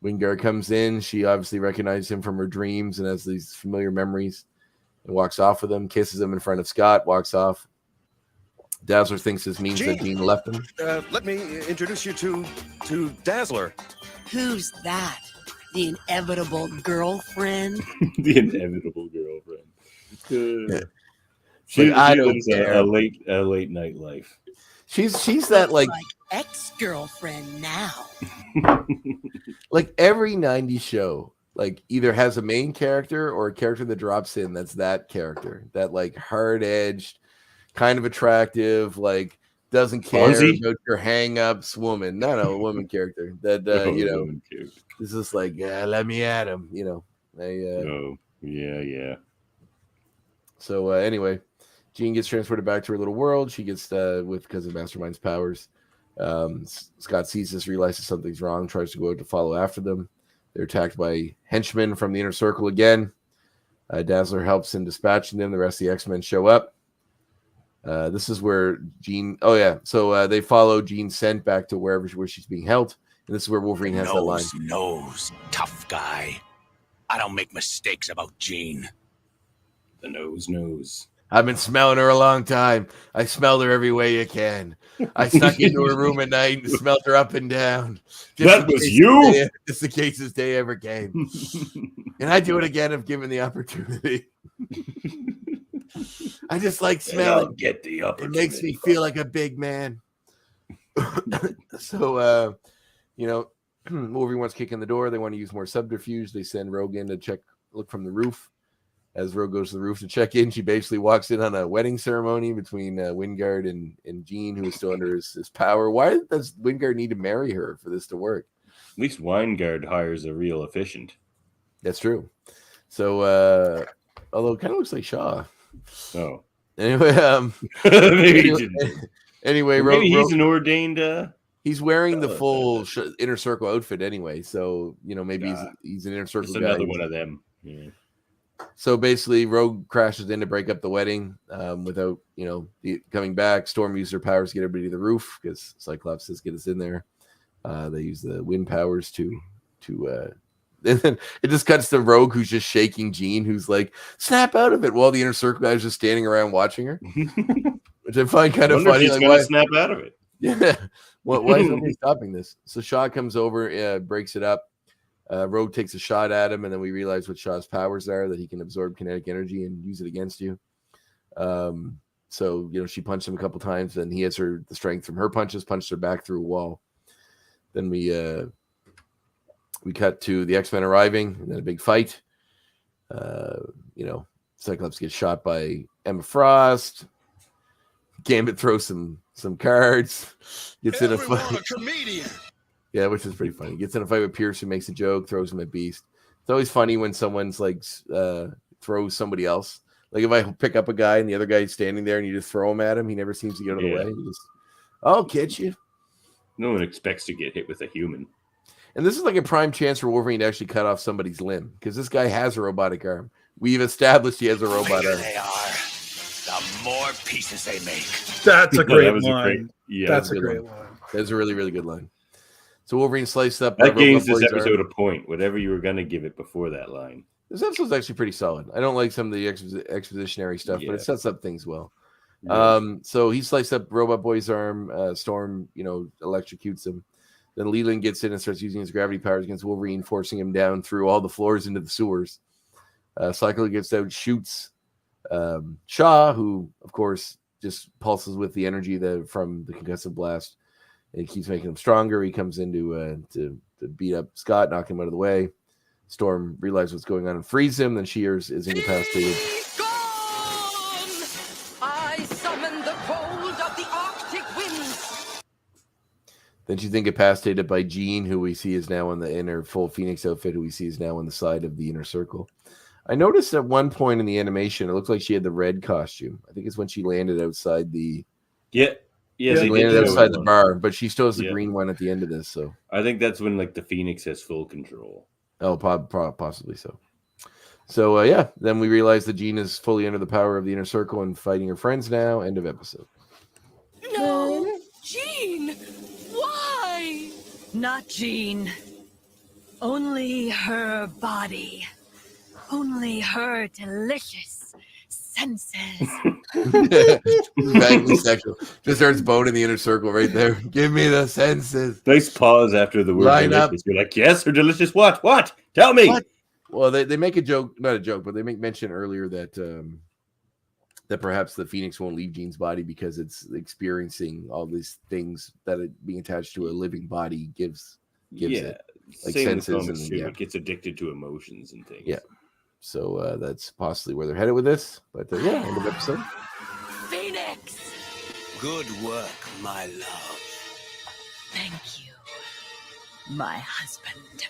Weingard comes in. She obviously recognizes him from her dreams and has these familiar memories and walks off with him, kisses him in front of Scott, walks off. Dazzler thinks this means that Jean left him. Let me introduce you to Dazzler. Who's that? The inevitable girlfriend? The inevitable girlfriend. Yeah. She I don't lives care. a late night life. She's that like ex-girlfriend now. like every 90s show, like either has a main character or a character that drops in that's that character, that like hard-edged, kind of attractive, like doesn't care about your hang-ups woman. No, a woman character that is just like, yeah, let me at him, yeah. So anyway, Jean gets transported back to her little world. She gets because of Mastermind's powers. Scott sees this, realizes something's wrong, tries to go out to follow after them. They're attacked by henchmen from the inner circle again. Dazzler helps in dispatching them. The rest of the X-Men show up. This is where Jean... Oh, yeah. So they follow Jean's scent back to where she's being held. And this is where Wolverine has that line. Nose, tough guy. I don't make mistakes about Jean. The nose. I've been smelling her a long time. I smelled her every way you can. I snuck into her room at night and smelled her up and down. That was you? Just in case this day ever came. And I'd do it again if given the opportunity. I just like smelling. Get the opportunity. It makes me feel like a big man. So, Wolverine wants to kick in the door. They want to use more subterfuge. They send Rogue in to look from the roof. As Rogue goes to the roof to check in, she basically walks in on a wedding ceremony between Weingard and Jean, who is still under his power. Why does Weingard need to marry her for this to work? At least Weingard hires a real efficient. That's true. So, although it kind of looks like Shaw. Oh. Anyway, maybe maybe he's an ordained... He's wearing the full inner circle outfit anyway, so maybe he's an inner circle guy. Another one of them. Yeah. So basically, Rogue crashes in to break up the wedding without coming back. Storm used her powers to get everybody to the roof because Cyclops says get us in there. They use the wind powers to and then it just cuts to Rogue, who's just shaking Jean, who's like, snap out of it, while the inner circle guys just standing around watching her, which I find kind of funny. Like, why snap out of it? Yeah. Why is nobody stopping this? So Shaw comes over, breaks it up. Rogue takes a shot at him, and then we realize what Shaw's powers are, that he can absorb kinetic energy and use it against you. So she punched him a couple times, and he has the strength from her punches, punched her back through a wall. Then we cut to the X-Men arriving, and then a big fight. Cyclops gets shot by Emma Frost. Gambit throws some cards, gets in a fight. Yeah, which is pretty funny. Gets in a fight with Pierce, who makes a joke, throws him at Beast. It's always funny when someone's like throws somebody else. Like if I pick up a guy and the other guy's standing there and you just throw him at him, he never seems to get out of the way. He just, I'll catch you. No one expects to get hit with a human. And this is like a prime chance for Wolverine to actually cut off somebody's limb, because this guy has a robotic arm. We've established he has a robot arm. They are, the more pieces they make. That's a great line. That's a great line. That's a really, really good line. So Wolverine sliced up. That gains this episode a point, whatever you were going to give it before that line. This episode's actually pretty solid. I don't like some of the expositionary stuff, but it sets up things well. Yeah. So he sliced up Robot Boy's arm. Storm, electrocutes him. Then Leland gets in and starts using his gravity powers against Wolverine, forcing him down through all the floors into the sewers. Cyclo gets out, shoots Shaw, who, of course, just pulses with the energy from the concussive blast. And it keeps making him stronger. He comes in to beat up Scott, knock him out of the way. Storm realizes what's going on and frees him. Then Shears is incapacitated. I summon the cold of the Arctic winds. Then she's incapacitated by Jean, who we see is now in the inner full Phoenix outfit, who we see is now on the side of the inner circle. I noticed at one point in the animation, it looked like she had the red costume. I think it's when she landed outside the... Yeah, she landed outside the bar, but she still has the green one at the end of this. So I think that's when like the Phoenix has full control. Oh, possibly so. So yeah, then we realize that Jean is fully under the power of the inner circle and fighting her friends now. End of episode. No, Jean! Why? Not Jean. Only her body. Only her delicious senses. Vaguely sexual. Just starts boning the inner circle right there. Give me the senses. Nice pause after the word Line delicious. You're like, yes, or delicious what? What? Tell me. What? Well, they make a joke, not a joke, but they make mention earlier that that perhaps the Phoenix won't leave Jean's body because it's experiencing all these things that it being attached to a living body gives it. Like senses and it gets addicted to emotions and things. Yeah. So that's possibly where they're headed with this. But yeah, end of episode. Phoenix! Good work, my love. Thank you, my husband.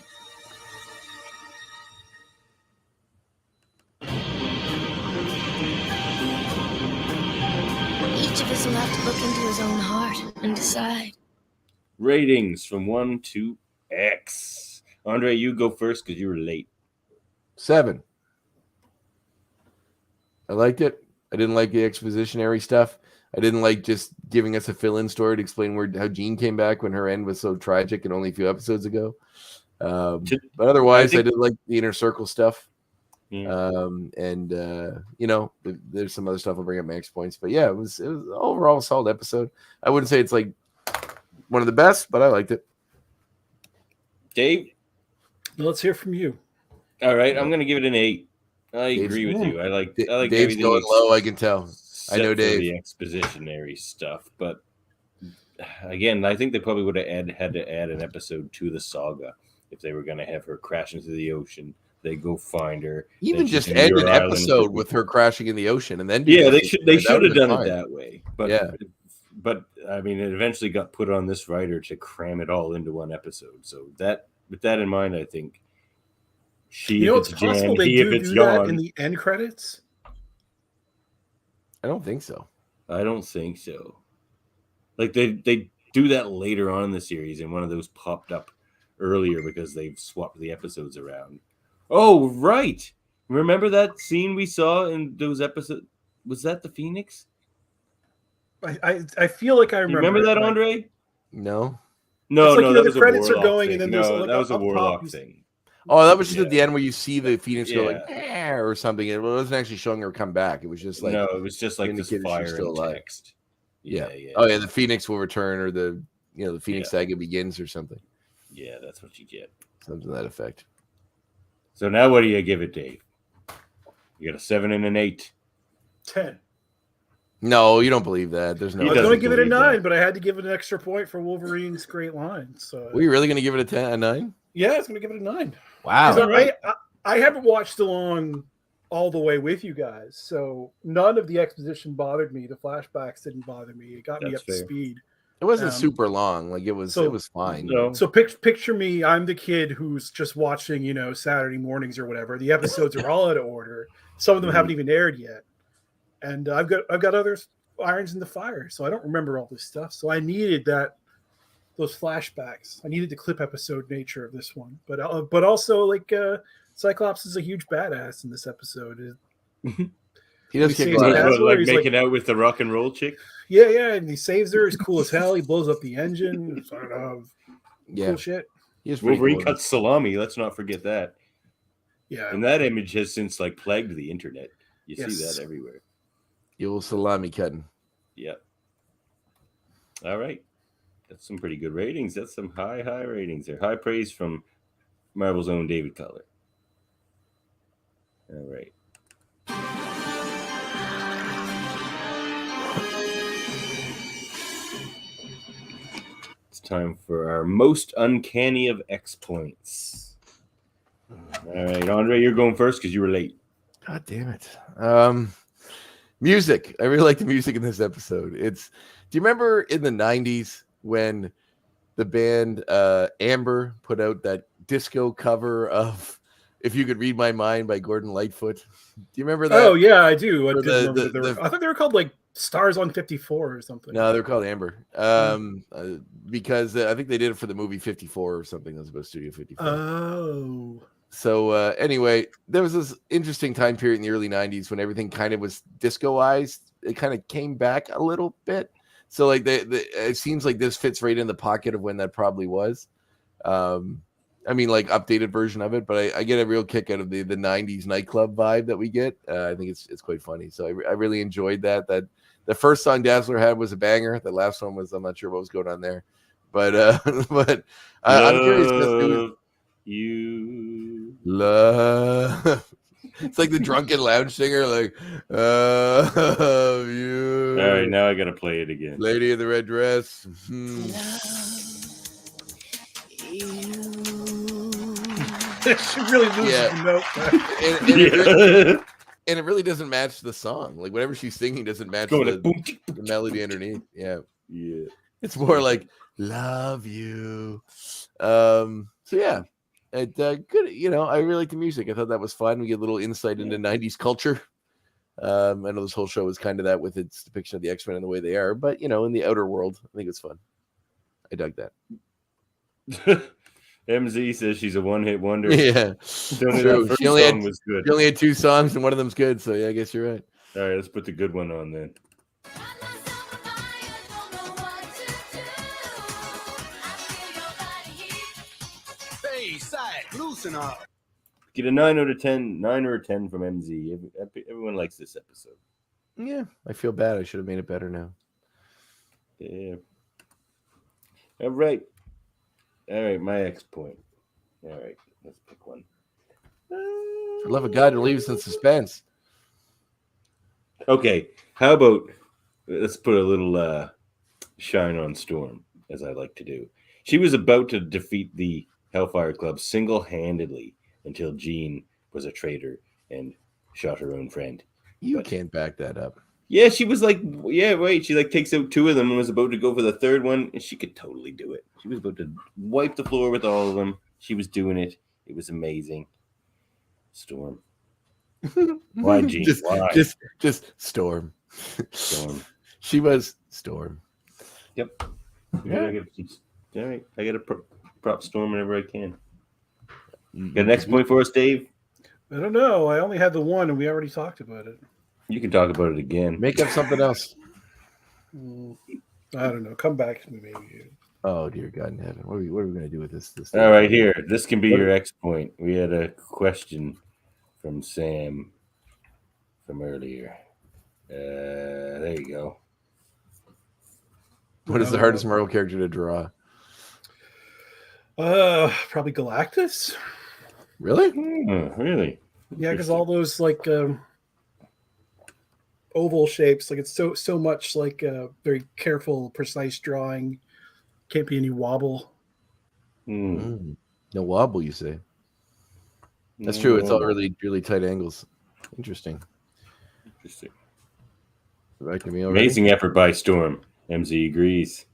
Each of us will have to look into his own heart and decide. Ratings from 1 to X. Andre, you go first because you were late. 7. I liked it. I didn't like the expositionary stuff. I didn't like just giving us a fill-in story to explain how Jean came back when her end was so tragic and only a few episodes ago. But otherwise, I did like the inner circle stuff. Yeah. There's some other stuff I'll bring up my next points. But yeah, it was overall a solid episode. I wouldn't say it's like one of the best, but I liked it. Dave? Let's hear from you. All right, I'm going to give it an 8. I agree with you. I like Dave's going low, I can tell. I know Dave. The expositionary stuff, but again, I think they probably would have had to add an episode to the saga if they were going to have her crash into the ocean. They go find her. Even just end an episode with her crashing in the ocean, and then they should have done it that way. But but I mean, it eventually got put on this writer to cram it all into one episode. So that with that in mind, I think it's possible they do that in the end credits. I don't think so. I don't think so. Like they do that later on in the series, and one of those popped up earlier because they've swapped the episodes around. Oh, right. Remember that scene we saw in those episodes? Was that the Phoenix? I feel like I remember. You remember that, Andre? No. No, like, no, that the was credits a are going, thing. and then there's that was a Warlock thing. Oh, that was just at the end where you see the Phoenix go like or something. It wasn't actually showing her come back. It was just like it was just like this fire and text. Yeah. Oh yeah, the Phoenix will return, or the Phoenix saga begins, or something. Yeah, that's what you get. Something to that effect. So now, what do you give it, Dave? You got a 7 and an 8. 10. No, you don't believe that. There's no. I was going to give it a 9, but I had to give it an extra point for Wolverine's great line. So, were you really going to give it a 9? Yeah, I was going to give it a 9. Wow. I haven't watched along all the way with you guys, so none of the exposition bothered me. The flashbacks didn't bother me. It got me up to speed. It wasn't super long. Like it was fine. So picture me. I'm the kid who's just watching, Saturday mornings or whatever. The episodes are all out of order. Some of them haven't even aired yet, and I've got other irons in the fire. So I don't remember all this stuff. So I needed those flashbacks. I needed the clip episode nature of this one, but also like Cyclops is a huge badass in this episode. He does kick like making out with the rock and roll chick. Yeah, and he saves her. He's cool as hell. He blows up the engine. Cool shit. Wolverine cuts salami. Let's not forget that. Yeah, and that image has since plagued the internet. You see that everywhere. The old salami cutting. Yeah. All right, that's some pretty good ratings. That's some high ratings there. High praise from Marvel's own David Cutler. All right. Time for our most uncanny of X points. All right, Andre, you're going first because you were late. God damn it. Music. I really like the music in this episode. Do you remember in the 90s when the band Amber put out that disco cover of "If You Could Read My Mind" by Gordon Lightfoot. Do you remember that? Oh yeah, I do. I Or did remember that they were. I thought they were called like Stars on 54 or something. No, they're called Amber. Because I think they did it for the movie 54 or something. That was about Studio 54. Oh. So anyway, there was this interesting time period in the early 90s when everything kind of was discoized. It kind of came back a little bit. So like it seems like this fits right in the pocket of when that probably was. I mean, like updated version of it, but I get a real kick out of the 90s nightclub vibe that we get. I think it's quite funny. So I really enjoyed that. That the first song Dazzler had was a banger. The last one was, I'm not sure what was going on there, but I'm curious. You love. It's like the drunken lounge singer, like you. All right, now I gotta play it again. Lady in the red dress. She really loses the note. And it really doesn't match the song. Like whatever she's singing doesn't match the melody underneath. Yeah. It's more like love you. So yeah. Good. You know, I really like the music. I thought that was fun. We get a little insight into 90s culture. I know this whole show is kind of that with its depiction of the X-Men and the way they are, but you know, in the outer world, I think it's fun. I dug that. MZ says she's a one-hit wonder. Yeah, She only had 2 songs, and one of them's good. So yeah, I guess you're right. All right, let's put the good one on then. Hey, side, loosen up. Get a 9 out of 10, 9 or a 10 from MZ. Everyone likes this episode. Yeah, I feel bad. I should have made it better now. Yeah. All right, my X point. All right, let's pick one. For love of God, to leave us in suspense. Okay, how about let's put a little shine on Storm, as I like to do. She was about to defeat the Hellfire Club single-handedly until Jean was a traitor and shot her own friend. You can't back that up. Yeah, she was like, yeah, right. She like takes out 2 of them and was about to go for the 3rd one, and she could totally do it. She was about to wipe the floor with all of them. She was doing it. It was amazing. Storm. Why, Jean? Why? Just Storm. Storm. She was Storm. Yep. Yeah. All right. I got to prop Storm whenever I can. Got an X point for us, Dave? I don't know. I only had the one, and we already talked about it. You can talk about it again. Make up something else. I don't know. Come back to me, maybe. Oh, dear God in heaven. What are we going to do with this? All right, here. This can be your X point. We had a question from Sam from earlier. There you go. What is the hardest Marvel character to draw? Probably Galactus. Really? Really? Yeah, because all those like oval shapes, like it's so much like very careful, precise drawing. Can't be any wobble. No wobble, you say? That's true. It's all really, really tight angles. Interesting. Right to me already? Amazing effort by Storm. MZ agrees.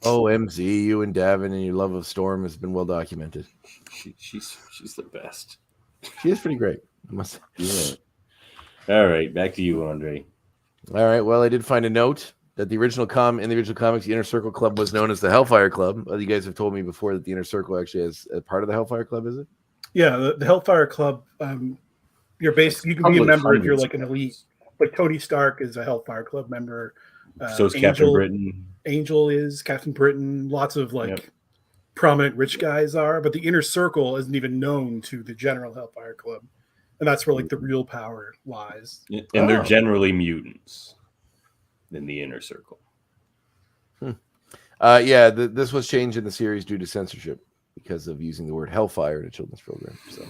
Oh, MZ, you and Davan and your love of Storm has been well documented. She's the best. She is pretty great. Yeah. All right, back to you, Andre. All right. Well, I did find a note that the original in the original comics, the Inner Circle Club was known as the Hellfire Club. You guys have told me before that the Inner Circle actually is a part of the Hellfire Club, is it? Yeah, the Hellfire Club. You're basically, you can be a member if you're like an elite. Like Tony Stark is a Hellfire Club member. So is Captain Britain. Angel is Captain Britain. Lots of prominent rich guys are, but the Inner Circle isn't even known to the general Hellfire Club, and that's where like the real power lies. And they're generally mutants in the Inner Circle. This was changed in the series due to censorship because of using the word hellfire in a children's program. So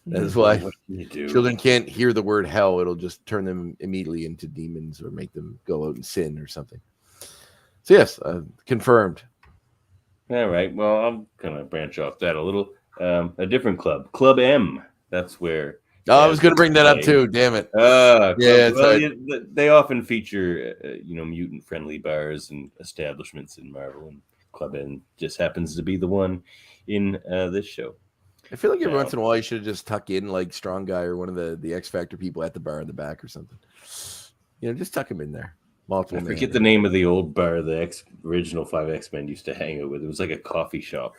that is why children can't hear the word hell. It'll just turn them immediately into demons or make them go out and sin or something. So yes, confirmed. All right. Well, I'm gonna branch off that a little. A different club, Club M. That's where. I was gonna bring that up too. Damn it. They often feature, mutant-friendly bars and establishments in Marvel, and Club and just happens to be the one in this show. I feel like every once in a while you should just tuck in like Strong Guy or one of the X Factor people at the bar in the back or something. Just tuck him in there. Multiple. I forget the name of the old bar the original 5 X-Men used to hang out with. It was like a coffee shop.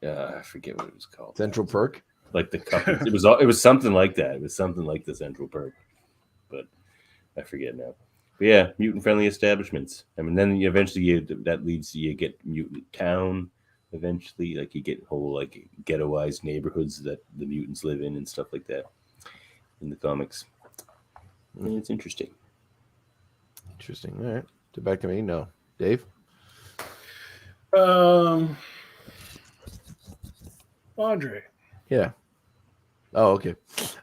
I forget what it was called. Central Perk? Like the cup. It was something like that. It was something like the Central Perk. But I forget now. But yeah, mutant-friendly establishments. I mean, then eventually that leads to you get Mutant Town. Eventually, like you get whole like ghettoized neighborhoods that the mutants live in and stuff like that in the comics. And it's interesting. Interesting. All right. So back to me. No, Dave. Andre. Yeah. Oh, okay.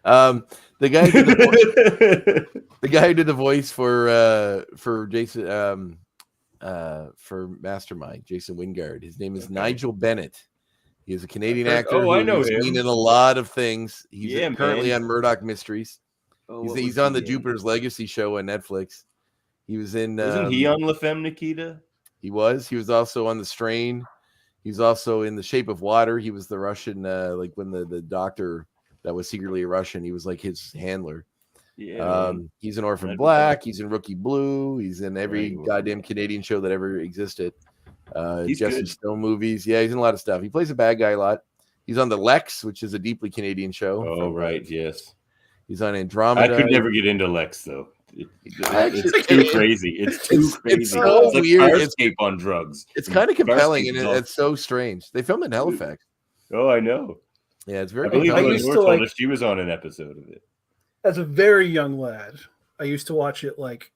The guy who did the voice for Jason for Mastermind, Jason Weingard. His name is Nigel Bennett. He is a Canadian actor. Oh, I know him. He's been in a lot of things. He's currently man. on Murdoch Mysteries. Oh, he's on the Jupiter's Legacy show on Netflix. He was in. Isn't he on La Femme Nikita? He was. He was also on The Strain. He's also in The Shape of Water. He was the Russian, like when the doctor that was secretly a Russian, he was like his handler. Yeah. He's in Orphan Black. He's in Rookie Blue. He's in every goddamn Canadian show that ever existed. Jesse Stone movies. Yeah, he's in a lot of stuff. He plays a bad guy a lot. He's on The Lex, which is a deeply Canadian show. Oh, right. Yes. He's on Andromeda. I could never get into Lex, though. It's too crazy. It's too crazy. It's so like weird. Farscape on drugs. It's kind of compelling, and it's so strange. They filmed it in Halifax. Oh, I know. Yeah, it's very. I believe I used to told us she was on an episode of it. As a very young lad, I used to watch it like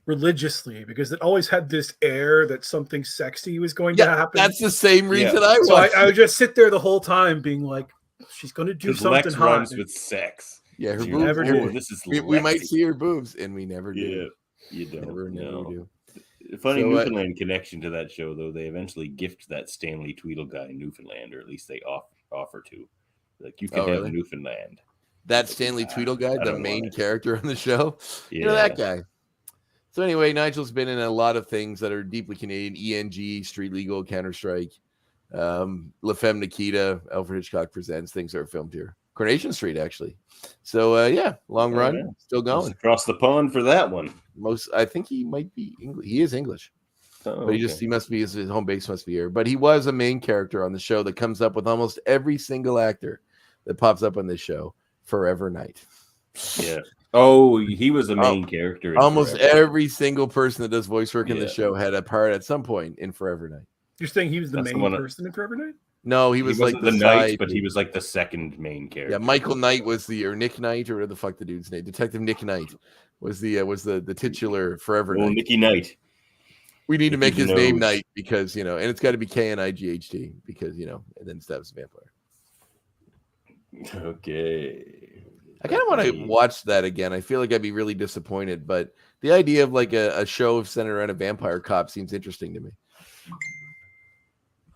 religiously because it always had this air that something sexy was going to happen. That's the same reason I watched. So I would just sit there the whole time being like, she's going to do something Lex hot. Runs with sex. Yeah, her So boobs. never do. This is we might see her boobs, and we never do. Yeah, you don't. Never do. Funny So, Newfoundland connection to that show, though. They eventually gift that Stanley Tweedle guy in Newfoundland, or at least they offer to. Like, you can have Newfoundland. That Stanley Tweedle guy, the main character on the show. Yeah. You know that guy. So anyway, Nigel's been in a lot of things that are deeply Canadian. ENG, Street Legal, Counter-Strike, La Femme Nikita, Alfred Hitchcock Presents, things that are filmed here. Coronation Street, actually. So long run, still going. Just across the pond for that one. I think he might be English. He is English. Oh, but he must be, his home base must be here. But he was a main character on the show that comes up with almost every single actor that pops up on this show. Forever Night. Yeah. Oh, he was a main character. In almost Forever. every single person that does voice work in the show had a part at some point in Forever Night. You're saying he was the main person in Forever Night? No, he was like the knight, but he was like the second main character. Yeah, Michael Knight was Nick Knight, or whatever the fuck the dude's name. Detective Nick Knight was the titular Forever Night. Nicky Knight. We need to make his name Knight because and it's got to be KNIGHT because and then Stab's vampire. Okay. I kind of want to watch that again. I feel like I'd be really disappointed, but the idea of like a show centered around a vampire cop seems interesting to me.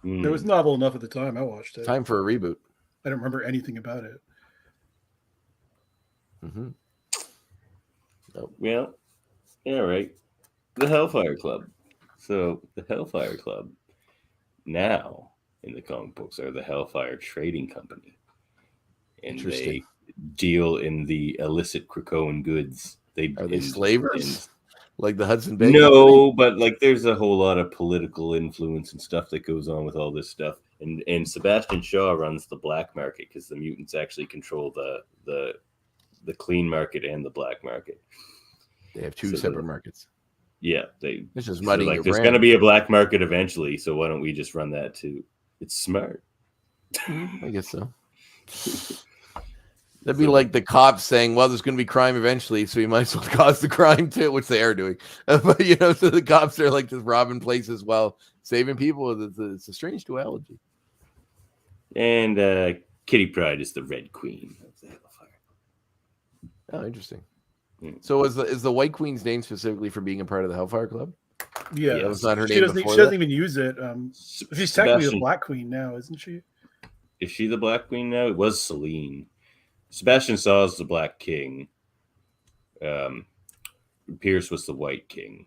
It was novel enough at the time. I watched it. Time for a reboot. I don't remember anything about it. Mm-hmm. Oh, well, all right. The Hellfire Club. So the Hellfire Club now in the comic books are the Hellfire Trading Company. And they deal in the illicit Krakoan goods. Are they slavers? Like the Hudson Bay? No, but like there's a whole lot of political influence and stuff that goes on with all this stuff. And Sebastian Shaw runs the black market because the mutants actually control the clean market and the black market. They have two separate markets. Yeah, This is muddy. Like there's going to be a black market eventually, so why don't we just run that too? It's smart. I guess so. That'd be like the cops saying, well, there's going to be crime eventually, so you might as well cause the crime too, which they are doing. But, so the cops are like just robbing places while saving people. It's a strange duality. And Kitty Pryde is the Red Queen of the Hellfire. Oh, interesting. So is the White Queen's name specifically for being a part of the Hellfire Club? Yeah. That was not her she name doesn't, before She doesn't even use it. She's technically the Black Queen now, isn't she? Is she the Black Queen now? It was Selene. Sebastian Shaw is the Black King. Pierce was the White King.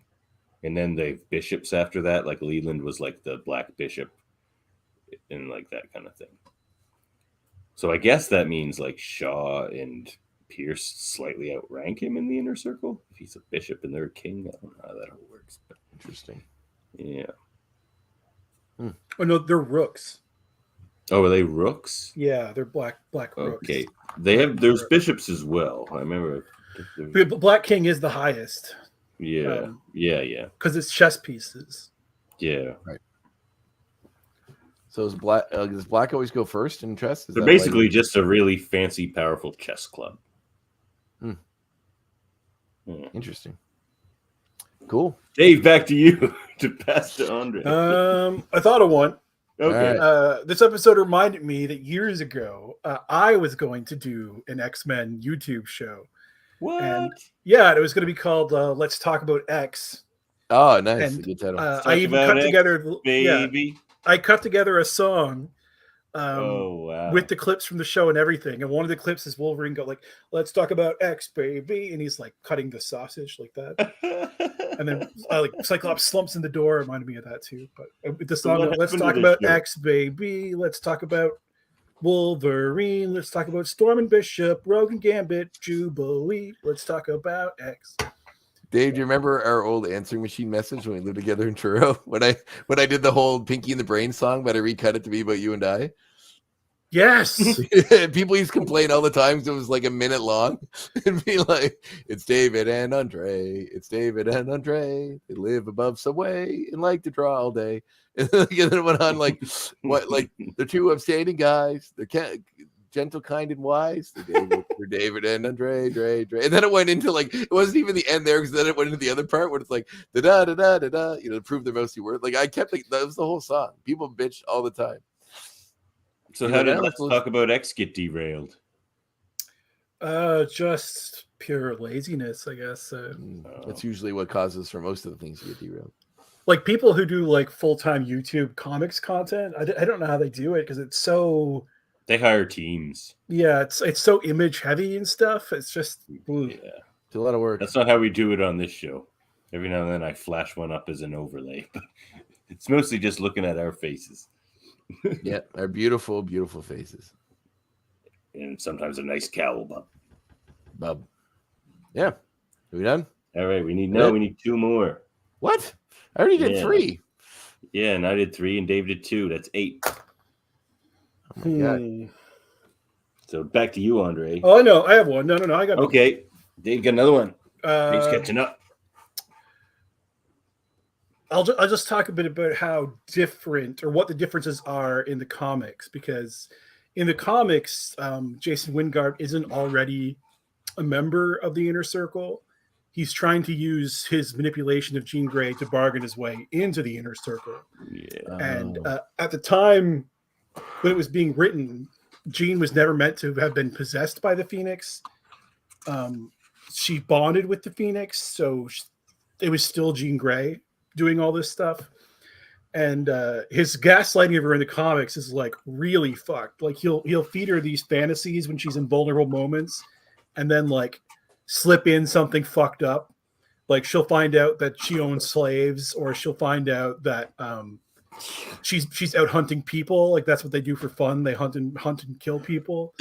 And then they bishops after that, like Leland was like the black bishop and like that kind of thing. So I guess that means like Shaw and Pierce slightly outrank him in the inner circle. If he's a bishop and they're a king, I don't know how that all works. But Interesting. Yeah. Oh no, they're rooks. Oh, are they rooks? Yeah, they're black rooks. Okay. There's bishops as well. I remember. The Black King is the highest. Yeah. Yeah. Because it's chess pieces. Yeah. Right. So does black always go first in chess? They're basically just a really fancy, powerful chess club. Interesting. Cool. Dave, back to you to pass to Andre. I thought of one. Okay. This episode reminded me that years ago, I was going to do an X-Men YouTube show. What? And yeah, it was going to be called Let's Talk About X. Oh, nice. And, good title. I even cut X, together, baby. I cut together a song wow. with the clips from the show and everything. And one of the clips is Wolverine go like, "Let's talk about X, baby," and he's like cutting the sausage like that. And then like Cyclops slumps in the door. Reminded me of that too. But the song, "Let's talk about X, baby. Let's talk about Wolverine. Let's talk about Storm and Bishop, Rogue and Gambit, Jubilee. Let's talk about X." Dave, do you remember our old answering machine message when we lived together in Truro? When I did the whole Pinky and the Brain song, but I recut it to be about you and I? Yes. People used to complain all the time because it was like a minute long. It'd be like, "It's David and Andre. It's David and Andre. They live above Subway and like to draw all day." And then it went on like, what? Like they're two upstanding guys. They're gentle, kind, and wise. They're David and Andre, Dre. And then it went into like, it wasn't even the end there because then it went into the other part where it's like, da da da da da da, to prove they're mostly worth. Like I kept that was the whole song. People bitch all the time. So how did Let's Talk About X get derailed? Just pure laziness, I guess. That's usually what causes for most of the things to get derailed. Like people who do like full-time YouTube comics content, I don't know how they do it because it's so. They hire teams. Yeah, it's so image heavy and stuff. It's just it's a lot of work. That's not how we do it on this show. Every now and then I flash one up as an overlay, but it's mostly just looking at our faces. Yeah, our beautiful, beautiful faces. And sometimes a nice cowl bub. Yeah. Are we done? All right, we need two more. What? I already did 3. Yeah, and I did 3 and Dave did 2. That's 8. Oh my God. So back to you, Andre. Oh no, I have one. No, I got okay. Dave got another one. Dave's catching up. I'll just talk a bit about how different or what the differences are in the comics, because in the comics, Jason Weingard isn't already a member of the Inner Circle. He's trying to use his manipulation of Jean Grey to bargain his way into the Inner Circle. Yeah. And at the time when it was being written, Jean was never meant to have been possessed by the Phoenix. She bonded with the Phoenix, so it was still Jean Grey doing all this stuff. And his gaslighting of her in the comics is like really fucked. Like he'll feed her these fantasies when she's in vulnerable moments, and then like slip in something fucked up. Like she'll find out that she owns slaves, or she'll find out that she's out hunting people. Like that's what they do for fun. They hunt and kill people.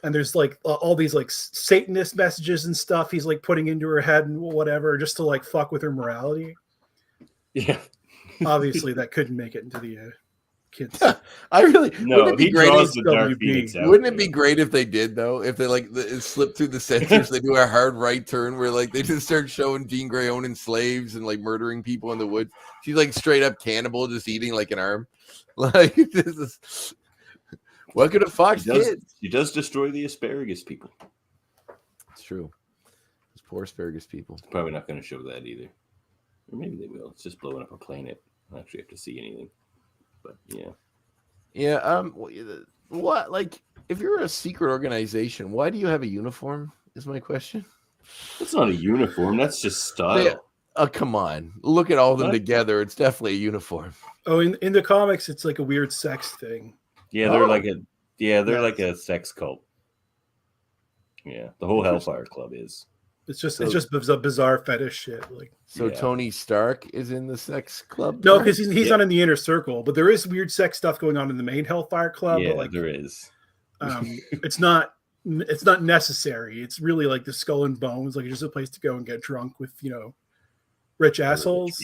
And there's like all these like Satanist messages and stuff he's like putting into her head and whatever, just to like fuck with her morality. Yeah. Obviously that couldn't make it into the kids. I really no. He draws the Dark Phoenix out. Wouldn't it be great if they did though? If they like slip through the censors, they do a hard right turn where like they just start showing Jean Grey owning slaves and like murdering people in the woods. She's like straight up cannibal, just eating like an arm. Like this is what could have Fox kids? She does destroy the asparagus people. It's true. Those poor asparagus people. It's probably not going to show that either. Or maybe they will. It's just blowing up a planet. I don't actually have to see anything. But yeah. Yeah. What? Like, if you're a secret organization, why do you have a uniform? Is my question. That's not a uniform. That's just style. Come on. Look at all of them together. It's definitely a uniform. Oh, in the comics, it's like a weird sex thing. Yeah, they're like a sex cult. Yeah, the whole Hellfire Club is. It's just bizarre fetish shit. Like, so Tony Stark is in the sex club? No, because he's not in the inner circle, but there is weird sex stuff going on in the main Hellfire Club. Yeah, but like, there is. It's not necessary. It's really like the Skull and Bones. Like, it's just a place to go and get drunk with, rich assholes.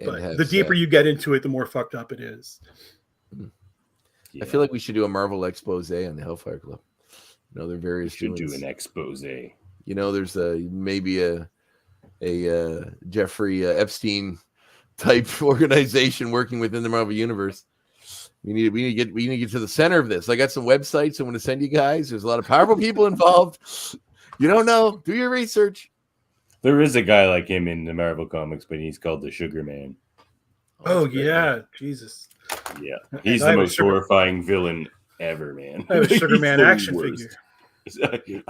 But the deeper you get into it, the more fucked up it is. I feel like we should do a Marvel expose on the Hellfire Club. They're various. We should do an expose. There's maybe a Jeffrey Epstein type organization working within the Marvel universe. We need to get to the center of this. I got some websites I want to send you guys. There's a lot of powerful people involved. You don't know. Do your research. There is a guy like him in the Marvel comics, but he's called the Sugar Man. Oh yeah, Jesus. Yeah, he's the most horrifying villain ever, man. I have a Sugar Man action figure.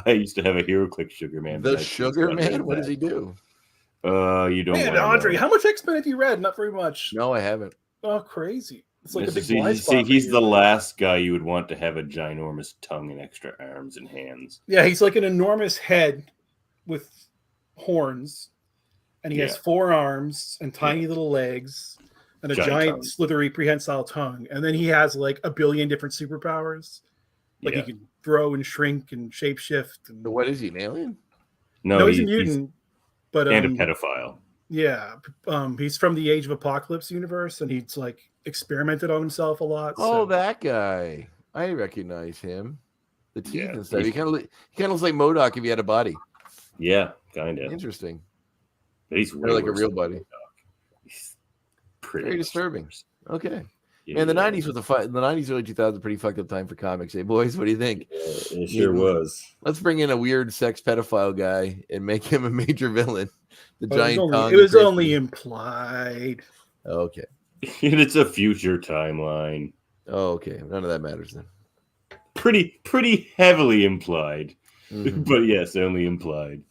I used to have a HeroClix Sugar Man. The Sugar Man? What does he do? You don't. Man, Andre, how much X-Men have you read? Not very much. No, I haven't. Oh, crazy! It's like he's the last guy you would want to have a ginormous tongue and extra arms and hands. Yeah, he's like an enormous head with horns, and he has 4 arms and tiny little legs. And a giant slithery prehensile tongue. And then he has like a billion different superpowers. Like he can grow and shrink and shapeshift. And... So what is he, an alien? No, he's a mutant. But and a pedophile. Yeah. He's from the Age of Apocalypse universe, and he's like experimented on himself a lot. Oh, that guy. I recognize him. The teeth and stuff. He kind of looks like MODOK if he had a body. Yeah, kind of. Interesting. But he's like a real body. Very disturbing. Okay. Yeah, and the 90s was the 90s, early 2000s, pretty fucked up time for comics. Hey, boys, what do you think? Yeah, it sure was. Let's bring in a weird sex pedophile guy and make him a major villain. The giant tongue. It was only implied. Okay. And it's a future timeline. Oh, okay. None of that matters then. Pretty heavily implied. Mm-hmm. But yes, only implied.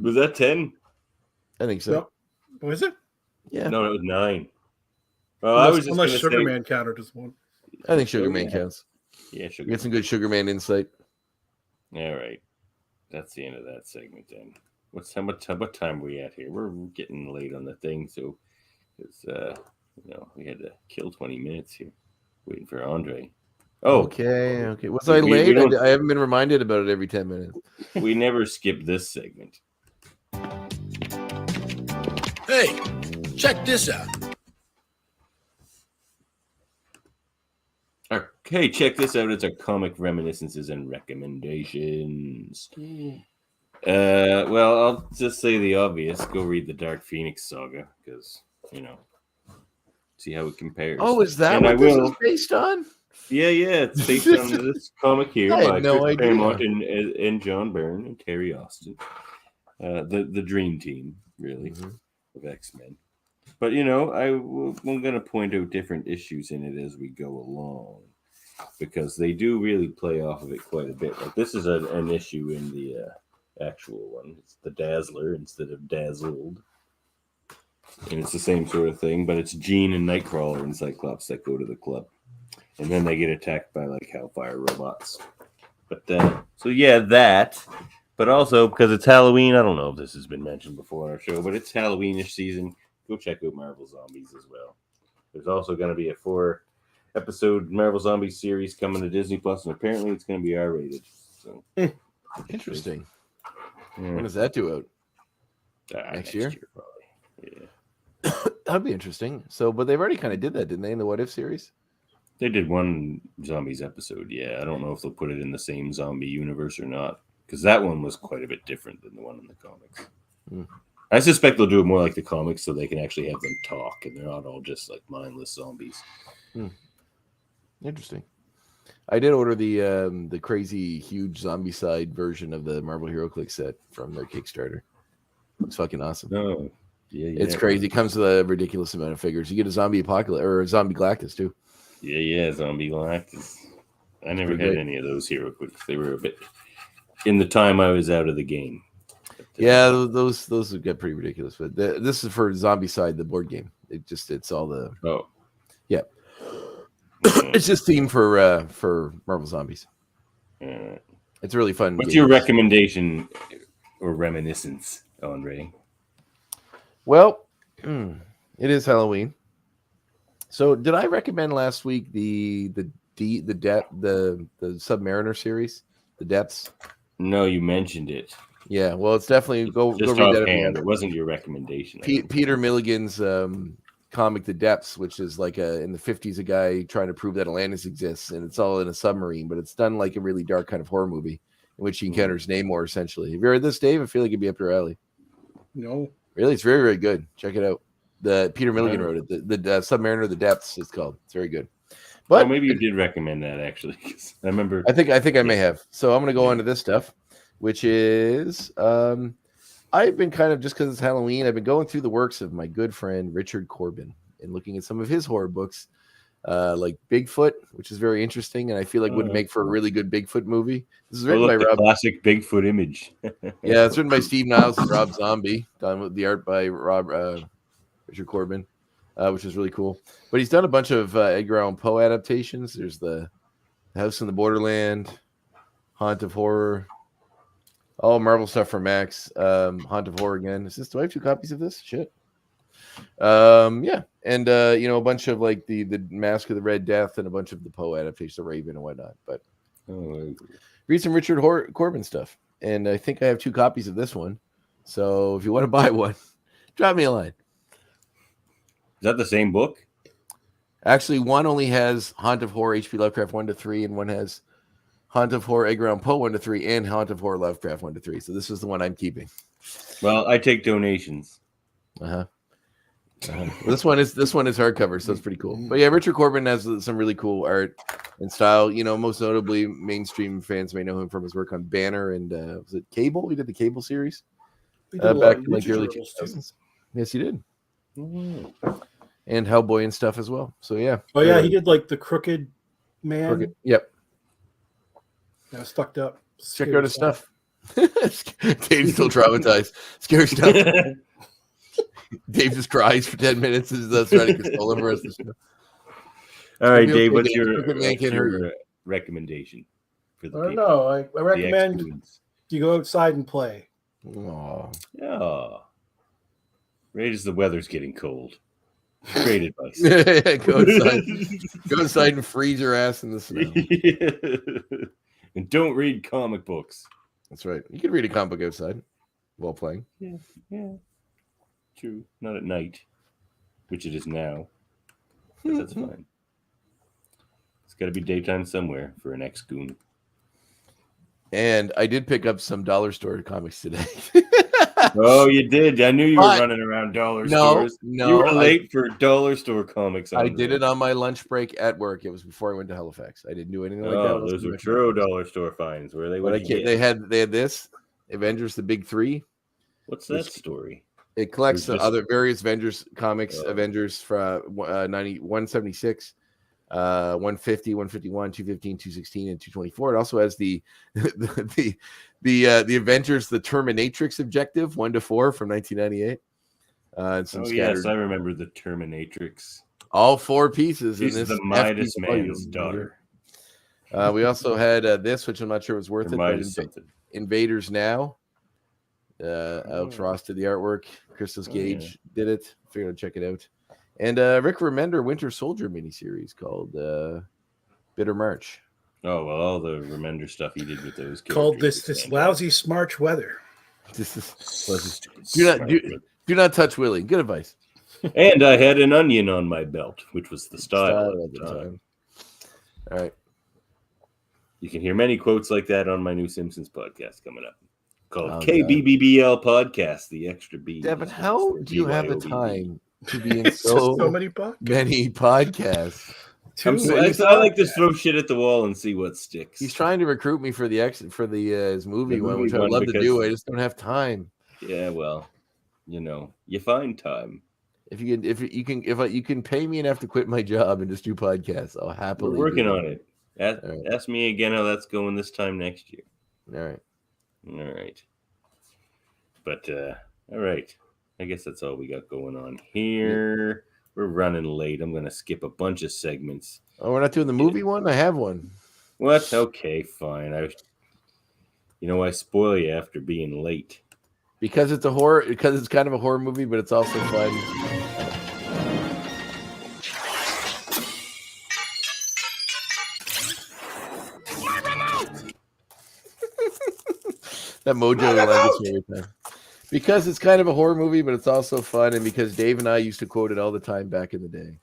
Was that 10? I think so. Nope. Was it? Yeah. No, it was 9. Well, unless Sugar Man counted as 1. I think Sugar Man counts. Yeah, Sugar. Get some good Sugar Man insight. All right, that's the end of that segment. Then, what time are we at here? We're getting late on the thing, so it's we had to kill 20 minutes here, waiting for Andre. Oh, okay. Was I late? I haven't been reminded about it every 10 minutes. We never skip this segment. Hey, check this out. Okay, check this out. It's our comic reminiscences and recommendations. Well, I'll just say the obvious. Go read the Dark Phoenix saga, because, see how it compares. Oh, is that what this is based on? Yeah, it's based on this comic here by Chris Claremont and John Byrne and Terry Austin. The dream team, really, of X-Men. But, I'm going to point out different issues in it as we go along, because they do really play off of it quite a bit. Like, this is an issue in the actual one. It's the Dazzler instead of Dazzled. And it's the same sort of thing, but it's Jean and Nightcrawler and Cyclops that go to the club. And then they get attacked by, like, Hellfire robots. But, that. But also, because it's Halloween, I don't know if this has been mentioned before on our show, but it's Halloweenish season. Go check out Marvel Zombies as well. There's also going to be a 4-episode Marvel Zombies series coming to Disney Plus, and apparently it's going to be R-rated. So interesting. When does that do out? Next year probably. Yeah, that'd be interesting. So, but they've already kind of did that, didn't they, in the What If series? They did one Zombies episode. Yeah, I don't know if they'll put it in the same zombie universe or not, because that one was quite a bit different than the one in the comics. I suspect they'll do it more like the comics, so they can actually have them talk, and they're not all just like mindless zombies. Interesting. I did order the crazy huge zombie side version of the Marvel HeroClix set from their Kickstarter. Looks fucking awesome. Oh, yeah. It's crazy. It comes with a ridiculous amount of figures. You get a zombie apocalypse or a zombie Galactus too. Yeah, zombie Galactus. I never had any of those HeroClix. They were a bit in the time I was out of the game. Yeah, those would get pretty ridiculous. But this is for Zombie Side, the board game. It's all the yeah. It's just themed for Marvel Zombies. It's a really fun. What's your recommendation or reminiscence, Andre? Well, it is Halloween. So, did I recommend last week the Submariner series, The Depths? No, you mentioned it. Yeah, well, it's definitely go read that. It wasn't your recommendation. Peter Milligan's comic, The Depths, which is like in the 50s, a guy trying to prove that Atlantis exists, and it's all in a submarine, but it's done like a really dark kind of horror movie in which he encounters Namor. Essentially, have you heard this, Dave? I feel like it'd be up your alley. No, really, it's very, very good. Check it out. The Peter Milligan wrote it. The Submariner, The Depths, it's called. It's very good. But maybe you did recommend that actually. I remember. I think I may have. So I'm going to go on to this stuff, which is I've been kind of, just because it's Halloween, I've been going through the works of my good friend Richard Corbin and looking at some of his horror books, like Bigfoot, which is very interesting, and I feel like would make for a really good Bigfoot movie. This is written by Rob. Classic Bigfoot image. Yeah, it's written by Steve Niles and Rob Zombie, done with the art by Richard Corbin, which is really cool. But he's done a bunch of Edgar Allan Poe adaptations. There's the House in the Borderland, Haunt of Horror, all Marvel stuff from Max. Haunt of Horror again. Do I have 2 copies of this? Shit. Yeah, and a bunch of like the Mask of the Red Death and a bunch of the Poe adaptations, the Raven and whatnot. But read some Richard Corbin stuff, and I think I have 2 copies of this one. So if you want to buy one, drop me a line. Is that the same book? Actually, one only has Haunt of Horror H.P. Lovecraft 1-3, and one has Haunt of Horror Edgar Allan Poe 1-3 and Haunt of Horror Lovecraft 1-3. So this is the one I'm keeping. Well, I take donations. This one is hardcover, so it's pretty cool. But yeah, Richard Corbin has some really cool art and style. Most notably, mainstream fans may know him from his work on Banner and was it Cable? He did the Cable series back in like the early 2000s. Yes, he did. And Hellboy and stuff as well. So yeah. Oh yeah, he did like the Crooked Man. Yep. That was fucked up. Check out his stuff. Dave's still traumatized. Scary stuff. Dave just cries for 10 minutes as that's trying to console him for us. All right, Dave, what's your recommendation for the I don't know. I recommend you go outside and play. Oh. Yeah. Right as the weather's getting cold. Great advice. Go outside. Go outside and freeze your ass in the snow. And don't read comic books. That's right. You can read a comic book outside while playing. Yeah. True. Not at night, which it is now. But that's fine. It's got to be daytime somewhere for an ex-goon. And I did pick up some dollar store comics today. Oh, you did. I knew you were running around dollar stores. No, you were late for dollar store comics. I did it on my lunch break at work. It was before I went to Halifax. I didn't do anything like that. Oh, those were true dollar store finds. Where they? They had this Avengers: The Big Three. What's that story? It collects the other various Avengers comics. Avengers from 176. 150, 151, 215, 216, and 224. It also has the Avengers, the Terminatrix objective 1-4 from 1998. And some yes, I remember the Terminatrix. All 4 pieces. She's the Midas Man's daughter. We also had this, which I'm not sure was worth it. But Invaders Now. Alex Ross did the artwork. Christos Gage did it. Figured I'd check it out. And Rick Remender Winter Soldier miniseries called Bitter March. Oh, well, all the Remender stuff he did with those called this lousy Smarch weather. This is do not touch Willie. Good advice. And I had an onion on my belt, which was the style at the time. All right. You can hear many quotes like that on my new Simpsons podcast coming up. Called KBBBL Podcast, the Extra B. Devin, how do you have the time to be in so many podcasts? I like to throw shit at the wall and see what sticks. He's trying to recruit me for his movie one, which I'd love to do. I just don't have time. Yeah, well, you find time. If you can pay me enough to quit my job and just do podcasts, I'll happily. We're working on it. Ask me again how that's going this time next year. All right. But all right. I guess that's all we got going on here. We're running late. I'm going to skip a bunch of segments. Oh, we're not doing the movie one? I have one. What? Okay, fine. You know, I spoil you after being late. Because it's a horror. Because it's kind of a horror movie, but it's also fun. That mojo language every time. Because it's kind of a horror movie, but it's also fun, and because Dave and I used to quote it all the time back in the day,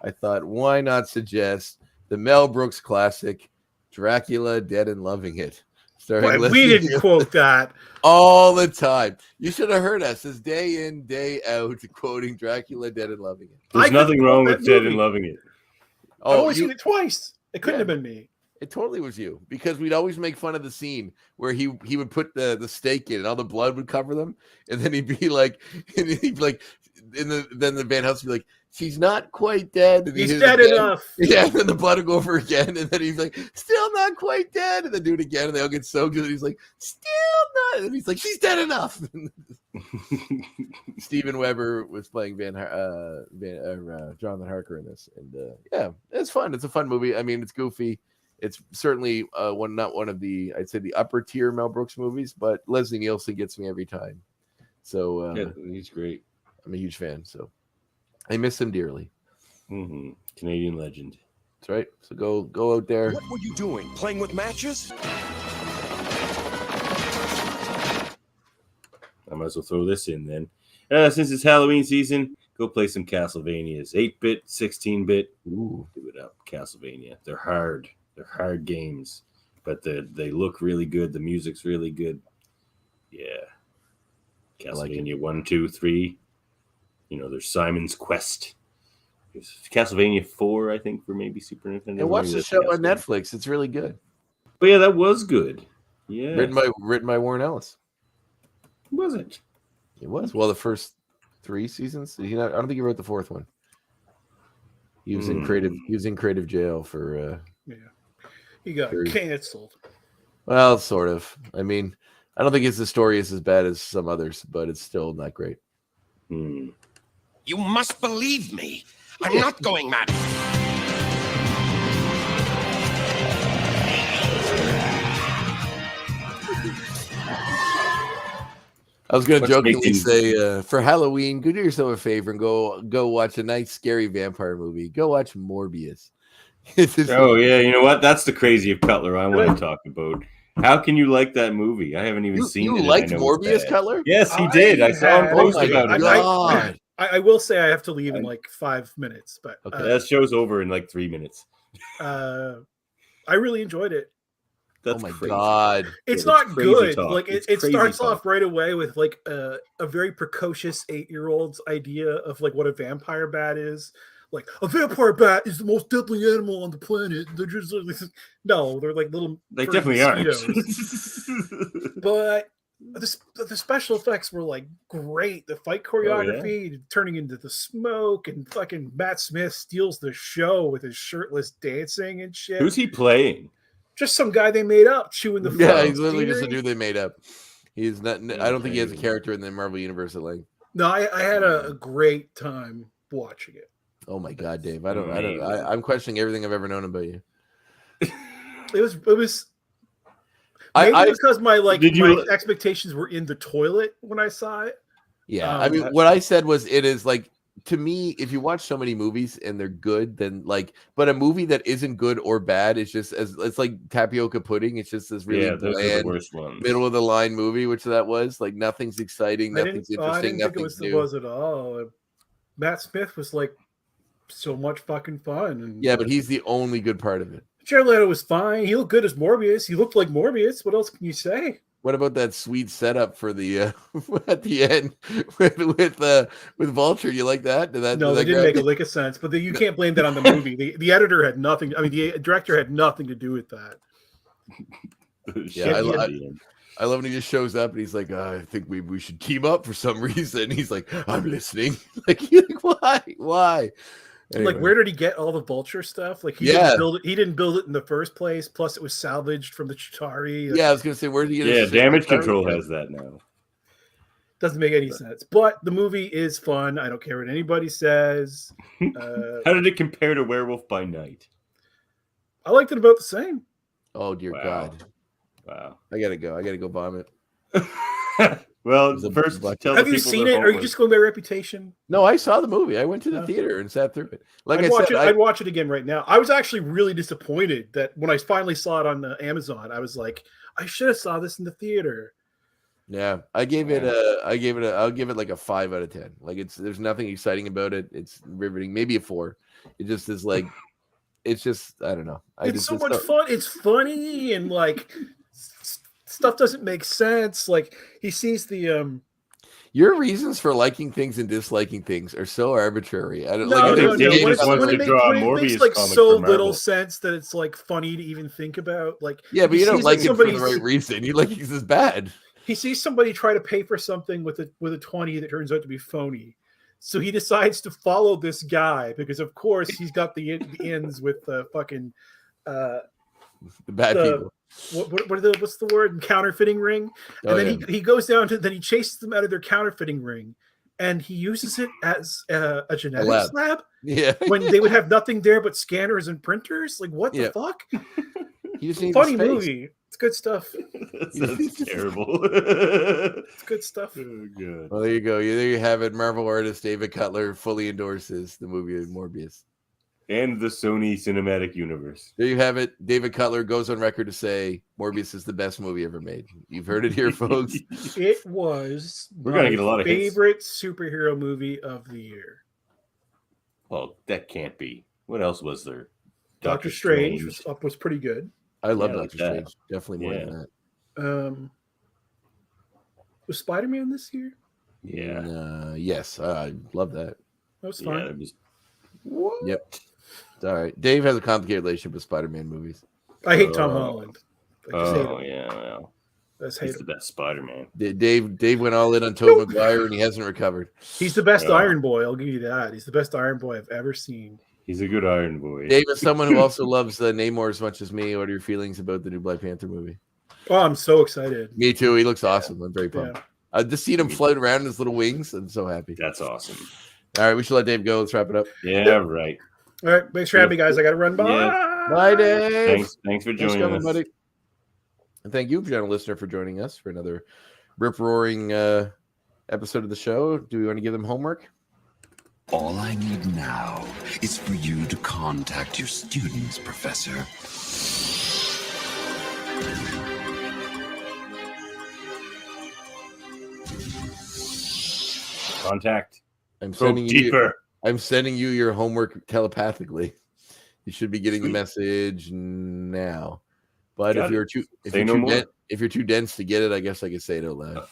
I thought, why not suggest the Mel Brooks classic, Dracula Dead and Loving It? We didn't quote that all the time. You should have heard us. It's day in, day out, quoting Dracula Dead and Loving It. There's nothing wrong with Dead and Loving It. I've only seen it twice. It couldn't have been me. It totally was you, because we'd always make fun of the scene where he would put the stake in and all the blood would cover them, and then he'd be like, then the Van Helsing would be like, she's not quite dead. And he's dead enough. Yeah, and then the blood would go over again, and then he's like, still not quite dead, and then do it again, and they all get soaked, and he's like, still not, and he's like, she's dead enough. Steven Weber was playing Jonathan Harker in this, and yeah, it's fun. It's a fun movie. I mean, it's goofy. It's certainly not one of the, I'd say, the upper tier Mel Brooks movies, but Leslie Nielsen gets me every time. So yeah, he's great. I'm a huge fan, so I miss him dearly. Mm-hmm. Canadian legend. That's right. So go out there. What were you doing? Playing with matches? I might as well throw this in then. Since it's Halloween season, go play some Castlevanias. 8-bit, 16-bit. Ooh, do it up. Castlevania. They're hard. They're hard games, but they look really good. The music's really good. Yeah. Castlevania 1, 2, 3. You know, there's Simon's Quest. There's Castlevania 4, I think, for maybe Super Nintendo. And watch the show on Netflix. It's really good. But yeah, that was good. Yeah. Written by Warren Ellis. Was it? It was. Well, the first 3 seasons. I don't think he wrote the 4th one. He was in creative jail for he got canceled. Well, sort of. I mean, I don't think the story is as bad as some others, but it's still not great. You must believe me. I'm not going mad. I was going to jokingly say, for Halloween, go do yourself a favor and go watch a nice, scary vampire movie. Go watch Morbius. Oh, yeah. You know what? That's the crazy of Cutler I want to talk about. How can you like that movie? I haven't even seen it. You liked Morbius, Cutler? Yes, he did. I saw him post about it. I will say I have to leave in like 5 minutes, but that show's over in like 3 minutes. I really enjoyed it. That's my God. It's not good. Talk. Like it starts off right away with like a very precocious 8-year-old's idea of like what a vampire bat is. Like a vampire bat is the most deadly animal on the planet. They're just no, they're like little. They definitely aren't. But the special effects were like great. The fight choreography turning into the smoke, and fucking Matt Smith steals the show with his shirtless dancing and shit. Who's he playing? Just some guy they made up chewing the. Yeah, he's literally just a dude they made up. He's not. I don't think he has a character in the Marvel universe at like. No, I had a great time watching it. Oh my God, Dave! I'm questioning everything I've ever known about you. It was. Maybe because my expectations were in the toilet when I saw it. Yeah, I mean, what I said was, it is like, to me, if you watch so many movies and they're good, then like, but a movie that isn't good or bad is just it's like tapioca pudding. It's just this really bland, middle of the line movie, which that was. Like, nothing's exciting, nothing's interesting, I didn't nothing's think it was at all. Matt Smith was like so much fucking fun, and yeah, but he's the only good part of it. Jared Leto was fine. He looked good as Morbius. He looked like Morbius. What else can you say? What about that sweet setup for the at the end with Vulture? You like that? No, they didn't make a lick of sense. But you can't blame that on the movie. The editor had nothing. I mean, the director had nothing to do with that. Yeah, I love when he just shows up and he's like, I think we should team up for some reason. He's like, I'm listening. Like why? Anyway. Like, where did he get all the Vulture stuff? Like, he didn't build it. He didn't build it in the first place. Plus, it was salvaged from the Chitauri. Yeah, I was gonna say, where did he get it? Yeah, Damage Control has that now. Doesn't make any sense. But the movie is fun. I don't care what anybody says. How did it compare to Werewolf by Night? I liked it about the same. Oh dear God! Wow. I gotta go vomit. Well, first, tell have the you people seen their it? Or are you homework. just going by reputation? No, I saw the movie. I went to the theater and sat through it. Like I'd watch it again right now. I was actually really disappointed that when I finally saw it on Amazon, I was like, I should have saw this in the theater. Yeah, I'll give it like a 5 out of 10. Like there's nothing exciting about it. It's riveting, maybe a 4. It just is like, it's just, I don't know. It's so much fun. It's funny and like stuff doesn't make sense. Like he sees the your reasons for liking things and disliking things are so arbitrary. I don't no. like. When it makes like so little sense that it's like funny to even think about. Like yeah, but you don't like it for the right reason. You like this is bad. He sees somebody try to pay for something with a 20 that turns out to be phony. So he decides to follow this guy because, of course, he's got the ends with the fucking the bad people. What's the word? Counterfeiting ring. And then he goes down to he chases them out of their counterfeiting ring, and he uses it as a genetics lab. Yeah, when they would have nothing there but scanners and printers. Like what the fuck? Funny movie. It's good stuff. That's terrible. It's good stuff. Oh, good. Well, there you go. There you have it. Marvel artist David Cutler fully endorses the movie of Morbius and the Sony Cinematic Universe. There you have it. David Cutler goes on record to say Morbius is the best movie ever made. You've heard it here, folks. It was We're gonna get a lot of favorite superhero movie of the year. Well, that can't be. What else was there? Doctor Strange was pretty good. I love Doctor Strange. Definitely more than that. Was Spider-Man this year? Yeah. Yes. I love that. That was fun. Yep. All right. Dave has a complicated relationship with Spider-Man movies. I hate Tom Holland. Well. He's the best Spider-Man. Dave went all in on Tobey Maguire and he hasn't recovered. He's the best Iron Boy. I'll give you that. He's the best Iron Boy I've ever seen. He's a good Iron Boy. Dave, as someone who also loves Namor as much as me, what are your feelings about the new Black Panther movie? Oh, I'm so excited. Me too. He looks awesome. I'm very pumped. Just seeing him float around in his little wings. I'm so happy. That's awesome. All right, we should let Dave go. Let's wrap it up. Yeah, right. All right, thanks for having me, guys. I got to run by. Yeah. Bye, Dave. Thanks for joining us, buddy. And thank you, general listener, for joining us for another rip-roaring episode of the show. Do we want to give them homework? All I need now is for you to contact your students, Professor. Contact. I'm sending you your homework telepathically. You should be getting the message now. But if you're too dense to get it, I guess I could say it out loud.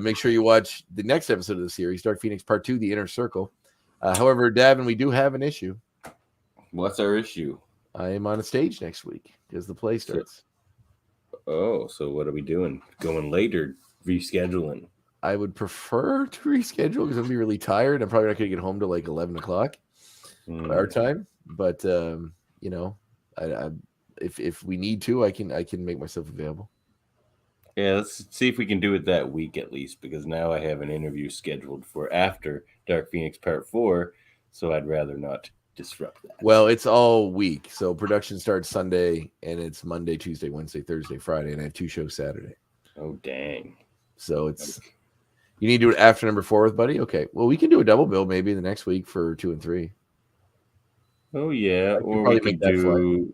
Make sure you watch the next episode of the series, Dark Phoenix Part 2, The Inner Circle. However, Davan, we do have an issue. What's our issue? I am on a stage next week because the play starts. So what are we doing? Going late or rescheduling? I would prefer to reschedule because I'm going to be really tired. I'm probably not going to get home till like 11 o'clock our time. But, if we need to, I can make myself available. Yeah, let's see if we can do it that week at least, because now I have an interview scheduled for after Dark Phoenix Part 4, so I'd rather not disrupt that. Well, it's all week. So production starts Sunday, and it's Monday, Tuesday, Wednesday, Thursday, Friday, and I have 2 shows Saturday. Oh, dang. So it's... Okay. You need to do it after number 4 with Buddy? Okay. Well, we can do a double bill maybe the next week for 2 and 3. Oh, yeah. Or we could do...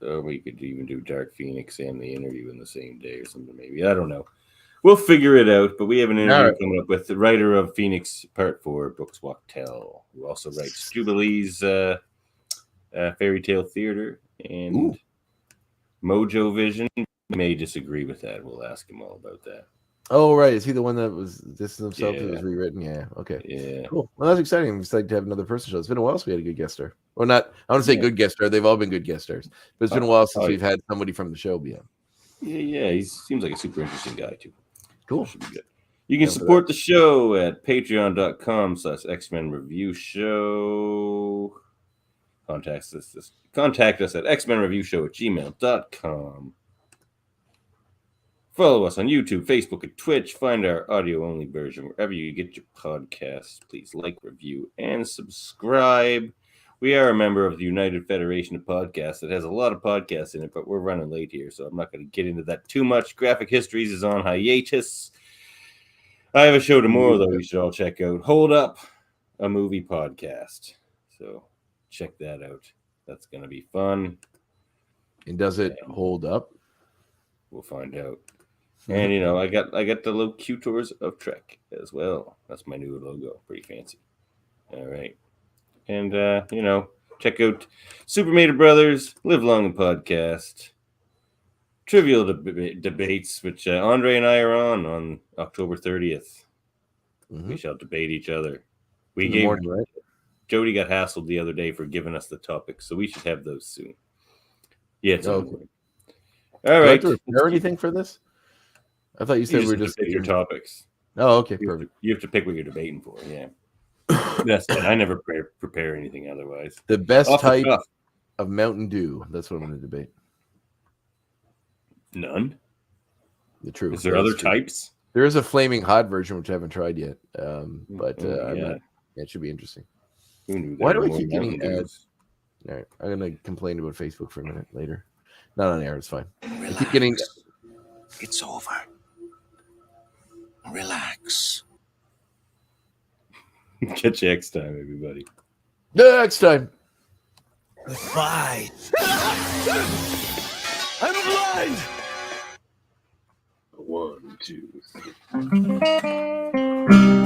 Or we could even do Dark Phoenix and the interview in the same day or something, maybe. I don't know. We'll figure it out, but we have an interview coming up with the writer of Phoenix Part 4, Books Walk Tell, who also writes Jubilee's Fairy Tale Theater and Mojo Vision. We may disagree with that. We'll ask him all about that. Oh, right. Is he the one that was this himself that was rewritten? Yeah. Okay. Yeah. Cool. Well, that's exciting. I'm excited to have another person show. It's been a while since we had a good guest star. Well, not, I want to say good guest star. They've all been good guest stars. But it's been a while since we've had somebody from the show be on. Yeah. He seems like a super interesting guy, too. Cool. Should be good. You can support the show at patreon.com/X-Men Review Show. Contact us at xmenreviewshow@gmail.com. Follow us on YouTube, Facebook, and Twitch. Find our audio-only version wherever you get your podcasts. Please like, review, and subscribe. we are a member of the United Federation of Podcasts. It has a lot of podcasts in it, but we're running late here, so I'm not going to get into that too much. Graphic Histories is on hiatus. I have a show tomorrow, though, you should all check out. Hold Up, a movie podcast. So check that out. That's going to be fun. And does it hold up? We'll find out. And, you know, I got the Locutors of Trek as well. That's my new logo. Pretty fancy. All right. And, you know, check out Super Mater Brothers, Live Long and Podcast, Trivial Debates, which Andre and I are on October 30th. We shall debate each other. Right? Jody got hassled the other day for giving us the topics, so we should have those soon. Yeah, it's okay. All right. Do I have to prepare anything for this? I thought you said we were just pick your topics. Oh, okay, perfect. You have to pick what you're debating for. Yeah. That's it. I never prepare anything otherwise. The best type of Mountain Dew. That's what I'm going to debate. None. The truth. Is there other types? There is a flaming hot version which I haven't tried yet, but it should be interesting. Why do I keep getting ads? All right, I'm going to complain about Facebook for a minute later. Not on air. It's fine. Relax. I keep getting. It's over. Relax. Catch you next time, everybody. Next time. Goodbye. I'm blind. 1, 2, 3.